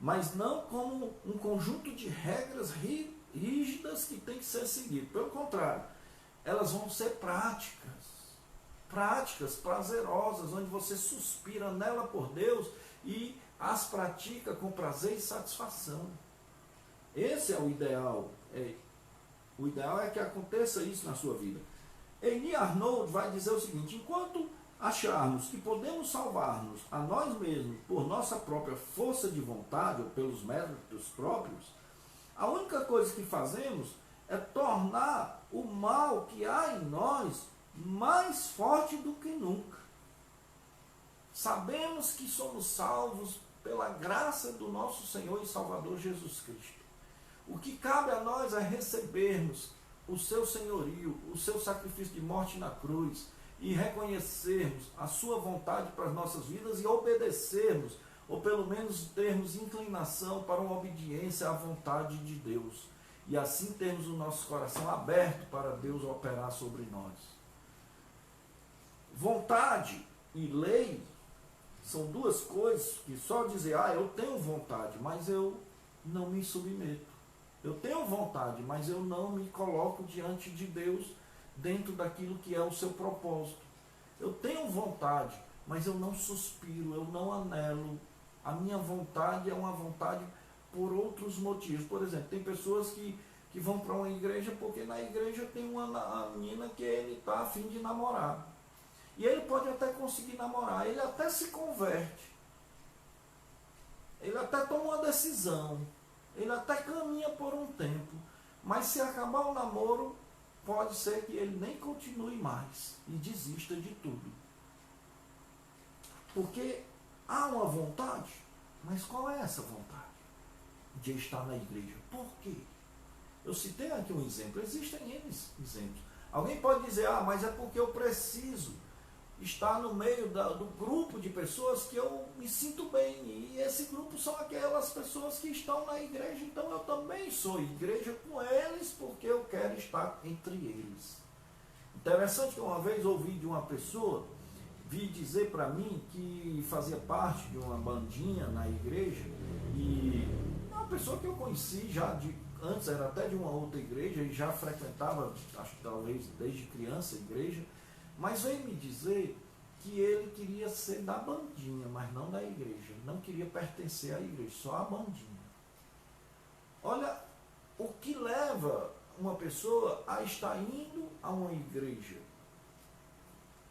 mas não como um conjunto de regras rígidas que tem que ser seguido. Pelo contrário, elas vão ser práticas prazerosas, onde você suspira nela por Deus e as pratica com prazer e satisfação. Esse é o ideal. O ideal é que aconteça isso na sua vida. Eni Arnold vai dizer o seguinte: enquanto acharmos que podemos salvar-nos a nós mesmos por nossa própria força de vontade ou pelos méritos próprios, a única coisa que fazemos é tornar o mal que há em nós mais forte do que nunca. Sabemos que somos salvos pela graça do nosso Senhor e Salvador Jesus Cristo. O que cabe a nós é recebermos o seu senhorio, o seu sacrifício de morte na cruz, e reconhecermos a sua vontade para as nossas vidas e obedecermos, ou pelo menos termos inclinação para uma obediência à vontade de Deus. E assim termos o nosso coração aberto para Deus operar sobre nós. Vontade e lei são duas coisas que só dizer, eu tenho vontade, mas eu não me submeto. Eu tenho vontade, mas eu não me coloco diante de Deus dentro daquilo que é o seu propósito. Eu tenho vontade, mas eu não suspiro, eu não anelo. A minha vontade é uma vontade por outros motivos. Por exemplo, tem pessoas que vão para uma igreja porque na igreja tem uma menina que ele está a fim de namorar. E ele pode até conseguir namorar, ele até se converte, ele até toma uma decisão, ele até caminha por um tempo, mas se acabar o namoro, pode ser que ele nem continue mais e desista de tudo. Porque há uma vontade, mas qual é essa vontade de estar na igreja? Por quê? Eu citei aqui um exemplo, existem N exemplos. Alguém pode dizer, mas é porque eu preciso estar no meio do grupo de pessoas que eu me sinto bem, e esse grupo são aquelas pessoas que estão na igreja, então eu também sou igreja com eles, porque eu quero estar entre eles. Interessante que uma vez ouvi de uma pessoa, vi dizer para mim que fazia parte de uma bandinha na igreja, e uma pessoa que eu conheci já antes, era até de uma outra igreja, e já frequentava, acho que talvez desde criança, a igreja, mas veio me dizer que ele queria ser da bandinha, mas não da igreja. Não queria pertencer à igreja, só à bandinha. Olha, o que leva uma pessoa a estar indo a uma igreja?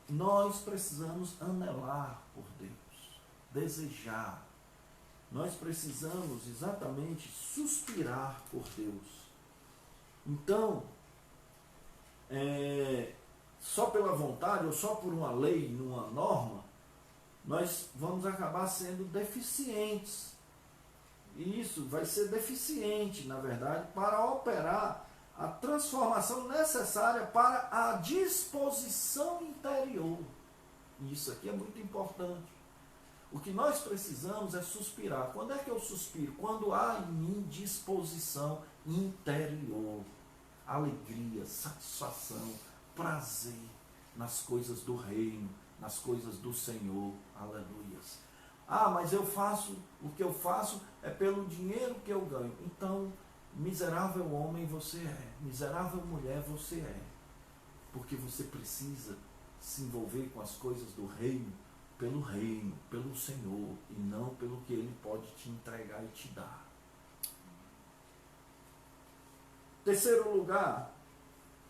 Nós precisamos anelar por Deus, desejar. Nós precisamos exatamente suspirar por Deus. Então, só pela vontade ou só por uma lei, numa norma, nós vamos acabar sendo deficientes. E isso vai ser deficiente, na verdade, para operar a transformação necessária para a disposição interior. E isso aqui é muito importante. O que nós precisamos é suspirar. Quando é que eu suspiro? Quando há em mim disposição interior, alegria, satisfação, prazer nas coisas do reino, nas coisas do Senhor. Aleluias. Mas eu faço, o que eu faço é pelo dinheiro que eu ganho. Então, miserável homem você é, miserável mulher você é, porque você precisa se envolver com as coisas do reino, pelo Senhor, e não pelo que Ele pode te entregar e te dar. Terceiro lugar,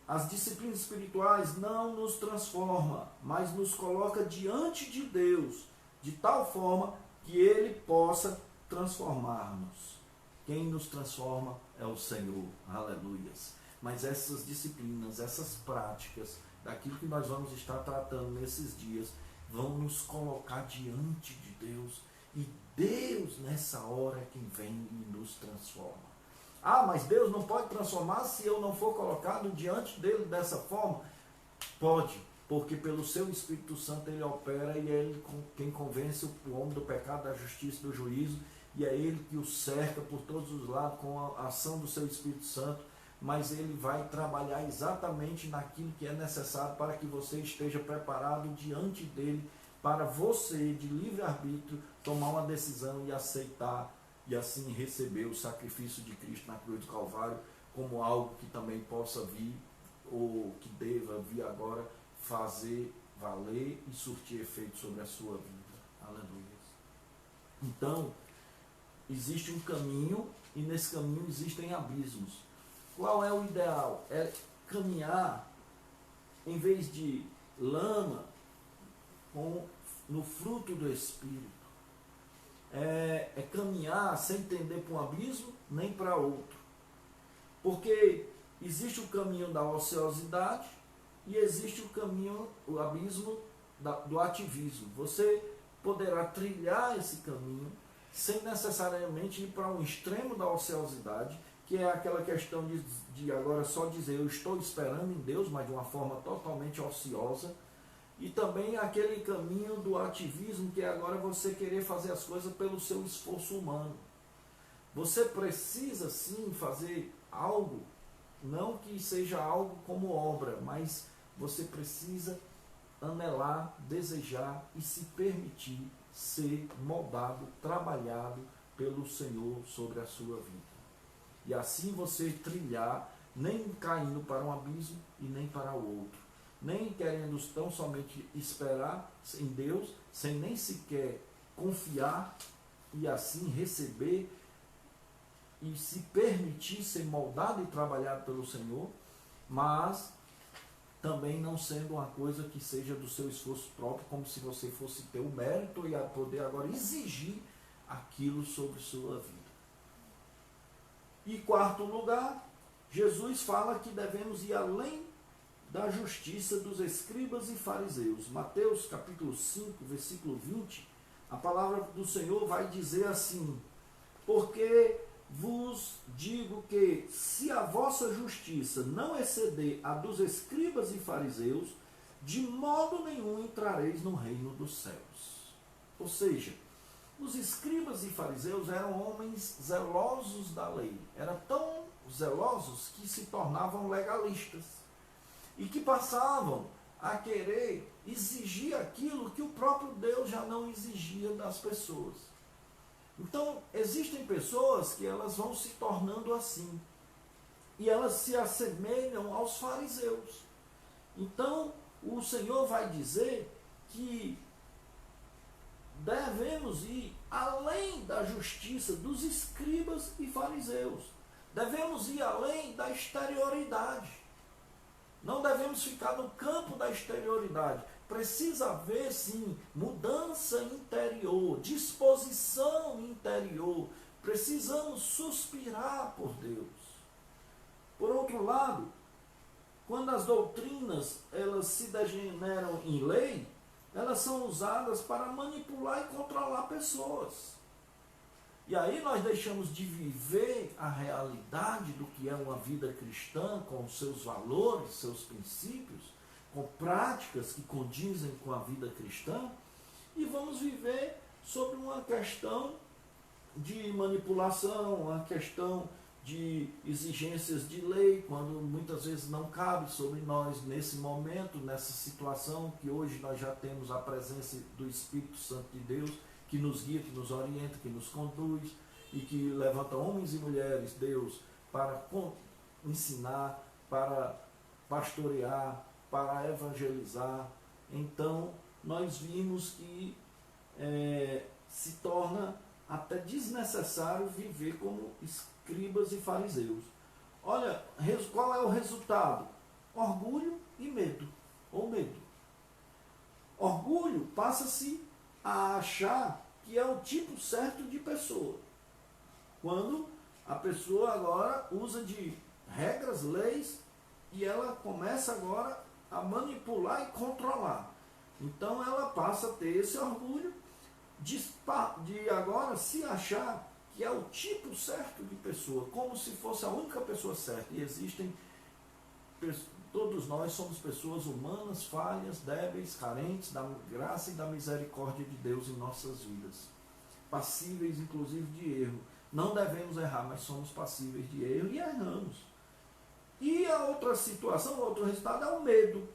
as disciplinas espirituais não nos transformam, mas nos coloca diante de Deus, de tal forma que Ele possa transformar-nos. Quem nos transforma é o Senhor. Aleluias. Mas essas disciplinas, essas práticas, daquilo que nós vamos estar tratando nesses dias, vão nos colocar diante de Deus. E Deus, nessa hora, é quem vem e nos transforma. Mas Deus não pode transformar se eu não for colocado diante dele dessa forma? Pode, porque pelo seu Espírito Santo ele opera, e é ele quem convence o homem do pecado, da justiça e do juízo, e é Ele que o cerca por todos os lados com a ação do seu Espírito Santo, mas Ele vai trabalhar exatamente naquilo que é necessário para que você esteja preparado diante dEle, para você, de livre-arbítrio, tomar uma decisão e aceitar, e assim receber o sacrifício de Cristo na cruz do Calvário, como algo que também possa vir, ou que deva vir agora, fazer valer e surtir efeito sobre a sua vida. Aleluia. Então, existe um caminho, e nesse caminho existem abismos. Qual é o ideal? É caminhar, em vez de lama, no fruto do Espírito. É caminhar sem tender para um abismo, nem para outro. Porque existe o caminho da ociosidade e existe o abismo do ativismo. Você poderá trilhar esse caminho sem necessariamente ir para um extremo da ociosidade, que é aquela questão de agora só dizer eu estou esperando em Deus, mas de uma forma totalmente ociosa. E também aquele caminho do ativismo, que é agora você querer fazer as coisas pelo seu esforço humano. Você precisa sim fazer algo, não que seja algo como obra, mas você precisa anelar, desejar e se permitir ser moldado, trabalhado pelo Senhor sobre a sua vida. E assim você trilhar, nem caindo para um abismo e nem para o outro, nem querendo tão somente esperar em Deus, sem nem sequer confiar e assim receber e se permitir ser moldado e trabalhado pelo Senhor, mas também não sendo uma coisa que seja do seu esforço próprio, como se você fosse ter o mérito e a poder agora exigir aquilo sobre sua vida. E quarto lugar, Jesus fala que devemos ir além da justiça dos escribas e fariseus. Mateus capítulo 5, versículo 20, a palavra do Senhor vai dizer assim: porque vos digo que, se a vossa justiça não exceder a dos escribas e fariseus, de modo nenhum entrareis no reino dos céus. Ou seja, os escribas e fariseus eram homens zelosos da lei. Eram tão zelosos que se tornavam legalistas e que passavam a querer exigir aquilo que o próprio Deus já não exigia das pessoas. Então, existem pessoas que elas vão se tornando assim, e elas se assemelham aos fariseus. Então, o Senhor vai dizer que devemos ir além da justiça dos escribas e fariseus. Devemos ir além da exterioridade. Não devemos ficar no campo da exterioridade. Precisa haver, sim, mudança interior, disposição interior. Precisamos suspirar por Deus. Por outro lado, quando as doutrinas elas se degeneram em lei, elas são usadas para manipular e controlar pessoas. E aí nós deixamos de viver a realidade do que é uma vida cristã, com os seus valores, seus princípios, com práticas que condizem com a vida cristã, e vamos viver sobre uma questão de manipulação, uma questão de exigências de lei, quando muitas vezes não cabe sobre nós nesse momento, nessa situação que hoje nós já temos a presença do Espírito Santo de Deus, que nos guia, que nos orienta, que nos conduz e que levanta homens e mulheres, Deus, para ensinar, para pastorear, para evangelizar. Então, nós vimos que se torna até desnecessário viver como escribas e fariseus. Olha, qual é o resultado? Orgulho e medo, ou medo. Orgulho passa-se a achar que é o tipo certo de pessoa. Quando a pessoa agora usa de regras, leis, e ela começa agora a manipular e controlar. Então ela passa a ter esse orgulho de agora se achar que é o tipo certo de pessoa, como se fosse a única pessoa certa. E existem, todos nós somos pessoas humanas, falhas, débeis, carentes da graça e da misericórdia de Deus em nossas vidas. passíveis inclusive de erro. Não devemos errar, mas somos passíveis de erro e erramos. E a outra situação, o outro resultado é o medo.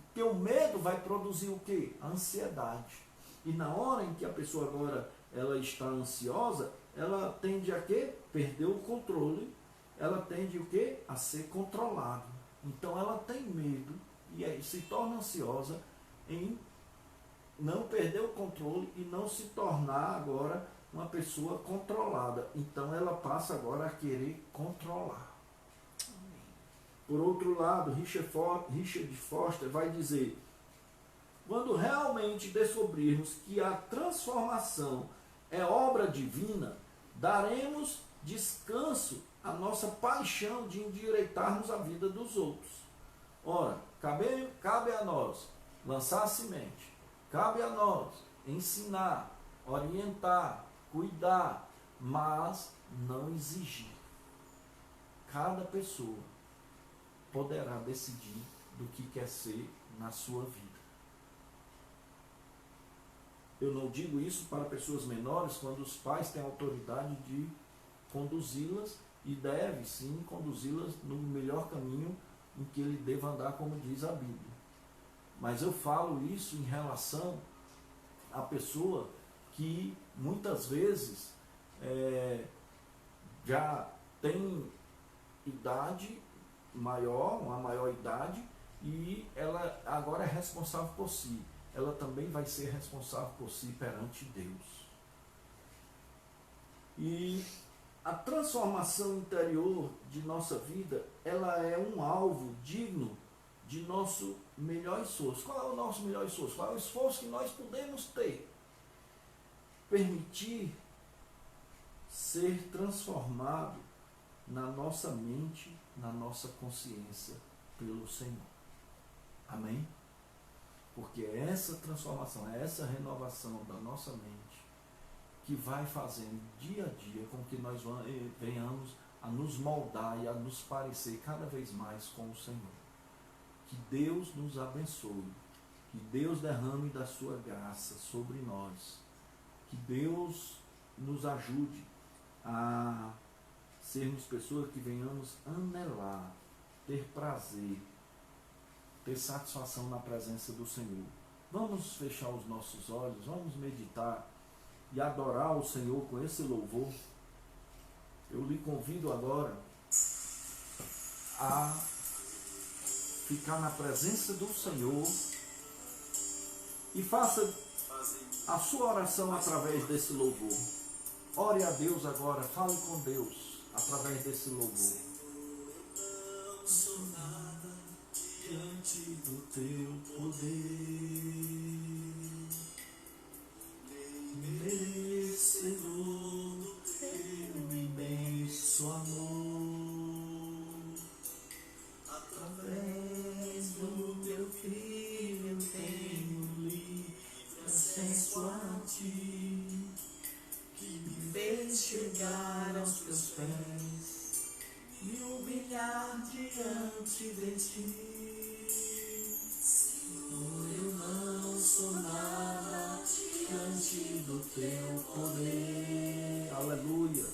Porque o medo vai produzir o quê? A ansiedade. E na hora em que a pessoa agora ela está ansiosa, ela tende a quê? Perder o controle. Ela tende o quê? A ser controlada. Então ela tem medo e aí se torna ansiosa em não perder o controle e não se tornar agora uma pessoa controlada. Então ela passa agora a querer controlar. Por outro lado, Richard Foster vai dizer: quando realmente descobrirmos que a transformação é obra divina, daremos descanso à nossa paixão de endireitarmos a vida dos outros. Ora, cabe a nós lançar a semente, cabe a nós ensinar, orientar, cuidar, mas não exigir. Cada pessoa poderá decidir do que quer ser na sua vida. Eu não digo isso para pessoas menores, quando os pais têm autoridade de conduzi-las e deve sim conduzi-las no melhor caminho em que ele deva andar, como diz a Bíblia. Mas eu falo isso em relação à pessoa que muitas vezes já tem idade maior, uma maior idade, e ela agora é responsável por si. Ela também vai ser responsável por si perante Deus. E a transformação interior de nossa vida, ela é um alvo digno de nosso melhor esforço. Qual é o nosso melhor esforço? Qual é o esforço que nós podemos ter? Permitir ser transformado na nossa mente, na nossa consciência pelo Senhor. Amém? Porque é essa transformação, é essa renovação da nossa mente que vai fazendo dia a dia com que nós venhamos a nos moldar e a nos parecer cada vez mais com o Senhor. Que Deus nos abençoe, que Deus derrame da sua graça sobre nós, que Deus nos ajude a sermos pessoas que venhamos anelar, ter prazer, ter satisfação na presença do Senhor. Vamos fechar os nossos olhos, vamos meditar e adorar o Senhor com esse louvor. Eu lhe convido agora a ficar na presença do Senhor e faça a sua oração através desse louvor. Ore a Deus agora, fale com Deus através desse louvor. Não sou nada diante do teu poder, merecedor do teu imenso amor. Através do teu filho tenho livre acesso a ti, que me fez chegar aos teus pés, me humilhar diante de ti. Senhor, eu não sou nada diante do teu poder. Aleluia.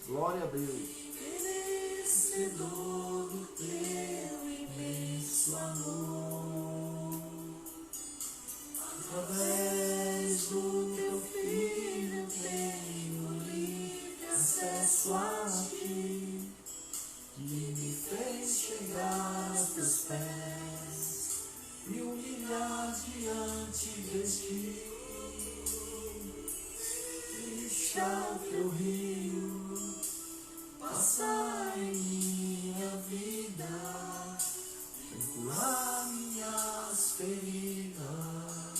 Glória a Deus. Merecedor do teu imenso amor. Através do teu filho tenho livre acesso a ti, que me fez chegar aos teus pés, me humilhar diante de ti. Deixa o teu rio passar em minha vida, curar minhas feridas,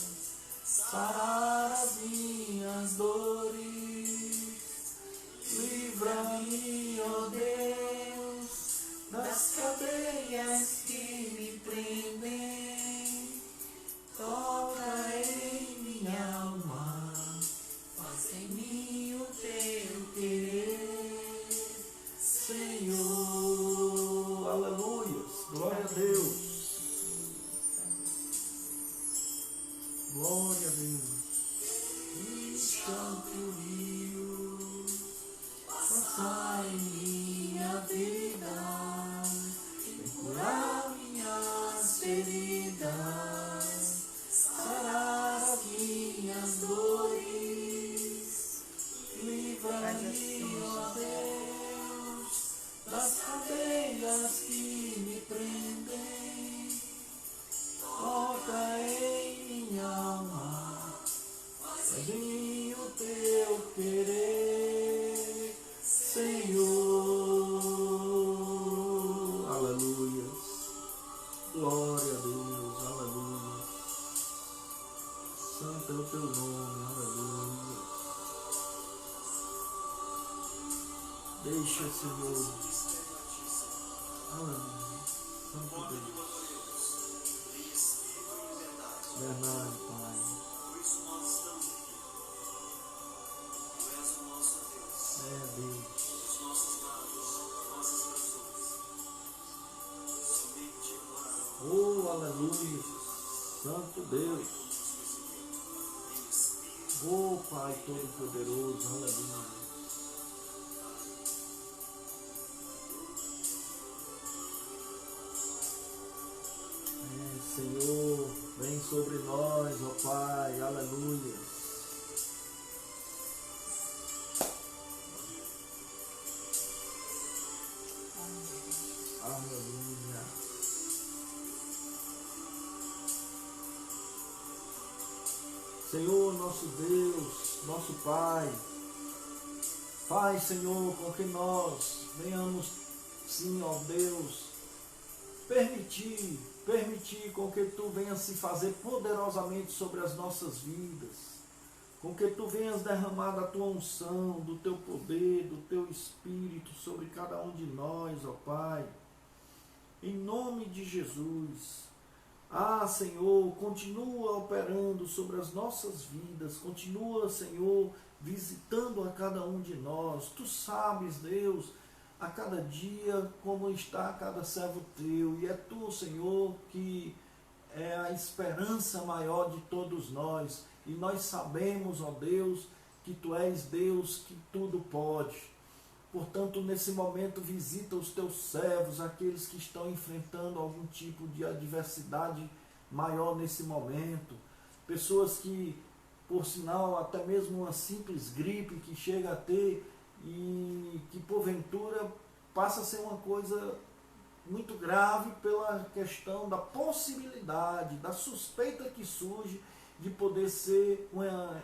sarar as minhas dores. Livra-me, ó Deus, das cadeias que me prendem. Toca em minha alma, faz em mim o teu querer. livra-me, ó Deus, das cadeias que me prendem. Toca em minha alma, faz em mim o teu querer, Senhor. Aleluia. Glória a Deus, aleluia. Santo é o teu nome, aleluia. Deixa, Senhor. Aleluia. Santo Deus. Verdade, Pai. É Deus. Oh, aleluia. Santo Deus. Oh, Pai Todo-Poderoso, aleluia. Senhor, vem sobre nós, ó Pai, aleluia. Aleluia. Senhor, nosso Deus, nosso Pai, Pai, Senhor, com que nós venhamos, sim, ó Deus, permitir com que Tu venhas se fazer poderosamente sobre as nossas vidas, com que Tu venhas derramar da Tua unção, do Teu poder, do Teu Espírito sobre cada um de nós, ó Pai, em nome de Jesus. Ah, Senhor, continua operando sobre as nossas vidas, continua, Senhor, visitando a cada um de nós. Tu sabes, Deus, a cada dia como está cada servo Teu, e é Tu, Senhor, que é a esperança maior de todos nós, e nós sabemos, ó Deus, que Tu és Deus que tudo pode. Portanto, nesse momento, visita os Teus servos, aqueles que estão enfrentando algum tipo de adversidade maior nesse momento, pessoas que, por sinal, até mesmo uma simples gripe que chega a ter, e que porventura passa a ser uma coisa muito grave pela questão da possibilidade, da suspeita que surge de poder ser uma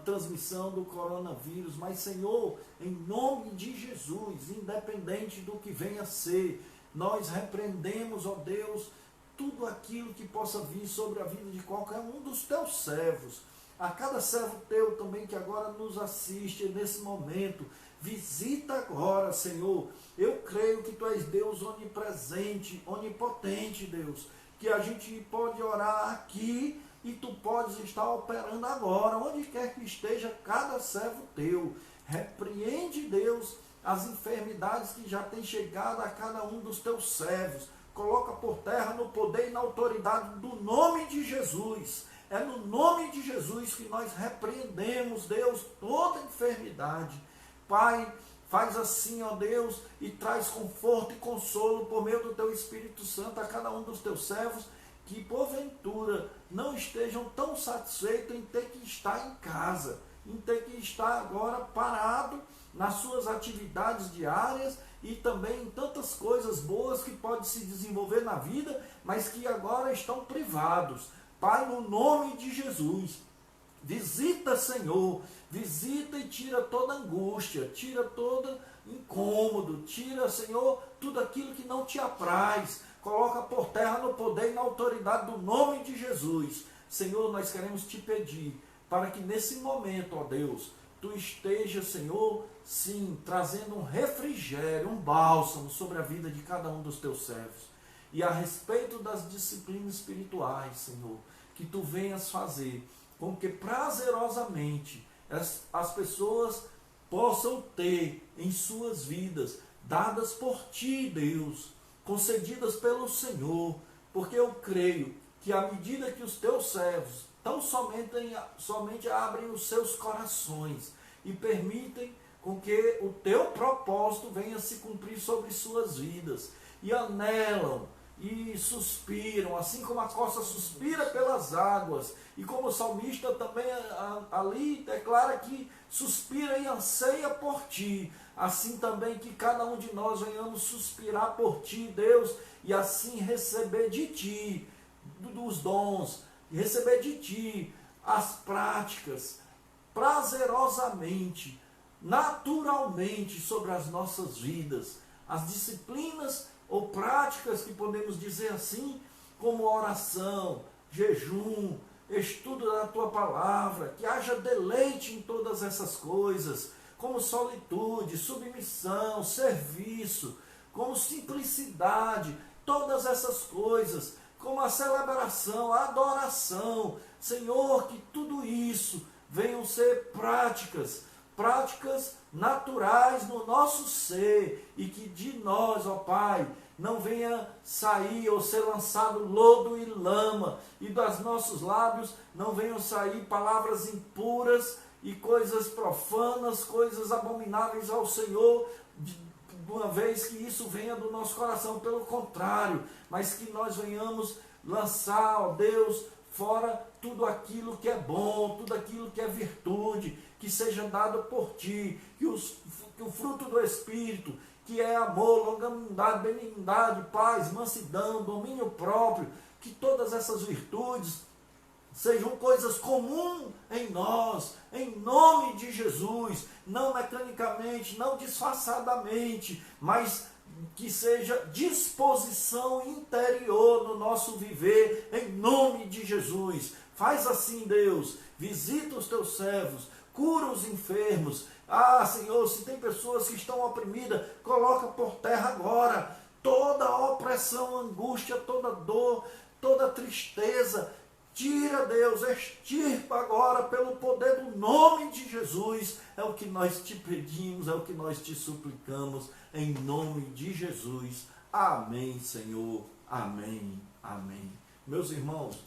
transmissão do coronavírus. Mas, Senhor, em nome de Jesus, independente do que venha a ser, nós repreendemos, ó Deus, tudo aquilo que possa vir sobre a vida de qualquer um dos Teus servos, a cada servo Teu também que agora nos assiste nesse momento. Visita agora, Senhor. Eu creio que Tu és Deus onipresente, onipotente, Deus, que a gente pode orar aqui e Tu podes estar operando agora, onde quer que esteja cada servo Teu. Repreende, Deus, as enfermidades que já têm chegado a cada um dos Teus servos. Coloca por terra no poder e na autoridade do nome de Jesus. É no nome de Jesus que nós repreendemos, Deus, toda enfermidade. Pai, faz assim, ó Deus, e traz conforto e consolo por meio do Teu Espírito Santo a cada um dos Teus servos, que porventura não estejam tão satisfeitos em ter que estar em casa, em ter que estar agora parado nas suas atividades diárias e também em tantas coisas boas que podem se desenvolver na vida, mas que agora estão privados. Pai, no nome de Jesus, visita, Senhor, visita e tira toda angústia, tira todo incômodo, tira, Senhor, tudo aquilo que não Te apraz, coloca por terra no poder e na autoridade do nome de Jesus. Senhor, nós queremos Te pedir para que nesse momento, ó Deus, Tu esteja, Senhor, sim, trazendo um refrigério, um bálsamo sobre a vida de cada um dos Teus servos. E a respeito das disciplinas espirituais, Senhor, que Tu venhas fazer com que prazerosamente as pessoas possam ter em suas vidas, dadas por Ti, Deus, concedidas pelo Senhor, porque eu creio que à medida que os Teus servos tão somente abrem os seus corações e permitem com que o Teu propósito venha se cumprir sobre suas vidas, e anelam e suspiram, assim como a costa suspira pelas águas, e como o salmista também ali declara que suspira e anseia por ti, assim também que cada um de nós venhamos suspirar por ti, Deus, e assim receber de ti dos dons, e receber de ti as práticas, prazerosamente, naturalmente sobre as nossas vidas, as disciplinas ou práticas que podemos dizer assim, como oração, jejum, estudo da tua palavra, que haja deleite em todas essas coisas, como solitude, submissão, serviço, como simplicidade, todas essas coisas, como a celebração, a adoração, Senhor, que tudo isso venham ser práticas naturais no nosso ser, e que de nós, ó Pai, não venha sair ou ser lançado lodo e lama, e dos nossos lábios não venham sair palavras impuras e coisas profanas, coisas abomináveis ao Senhor, uma vez que isso venha do nosso coração, pelo contrário, mas que nós venhamos lançar, ó Deus, fora tudo aquilo que é bom, tudo aquilo que é virtude, que seja dado por ti, que o fruto do Espírito, que é amor, longanimidade, benignidade, paz, mansidão, domínio próprio, que todas essas virtudes sejam coisas comuns em nós, em nome de Jesus, não mecanicamente, não disfarçadamente, mas que seja disposição interior no nosso viver, em nome de Jesus. Faz assim, Deus, visita os teus servos, cura os enfermos. Ah, Senhor, se tem pessoas que estão oprimidas, coloca por terra agora toda opressão, angústia, toda dor, toda tristeza. Tira, Deus, extirpa agora pelo poder do nome de Jesus. É o que nós te pedimos, é o que nós te suplicamos, em nome de Jesus. Amém, Senhor. Amém. Amém. Meus irmãos,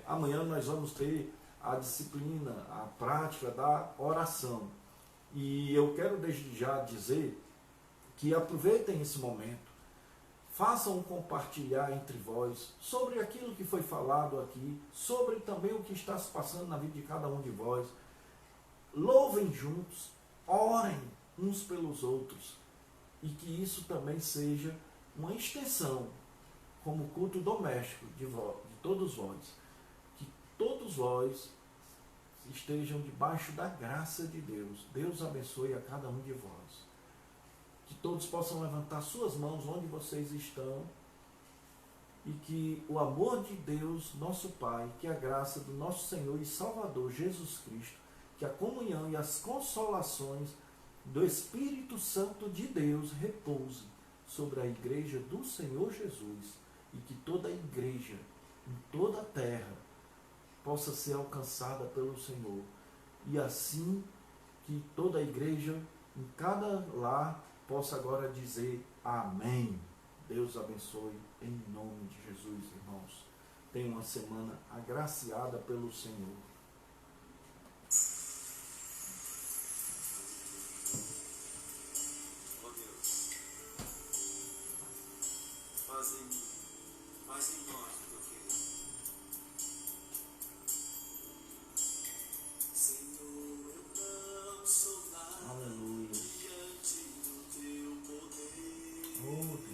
amanhã nós vamos ter a disciplina, a prática da oração. E eu quero desde já dizer que aproveitem esse momento, façam um compartilhar entre vós sobre aquilo que foi falado aqui, sobre também o que está se passando na vida de cada um de vós. Louvem juntos, orem uns pelos outros, e que isso também seja uma extensão, como culto doméstico de todos vós. Que todos vós estejam debaixo da graça de Deus. Deus abençoe a cada um de vós. Que todos possam levantar suas mãos onde vocês estão, e que o amor de Deus, nosso Pai, que a graça do nosso Senhor e Salvador Jesus Cristo, que a comunhão e as consolações do Espírito Santo de Deus repouse sobre a igreja do Senhor Jesus, e que toda a igreja em toda a terra possa ser alcançada pelo Senhor, e assim que toda a igreja em cada lar possa agora dizer amém. Deus abençoe em nome de Jesus, irmãos. Tenha uma semana agraciada pelo Senhor. Ó Deus, faz em nós o teu querer. Senhor, eu não sou nada. Aleluia. Diante do teu poder. Oh, Deus.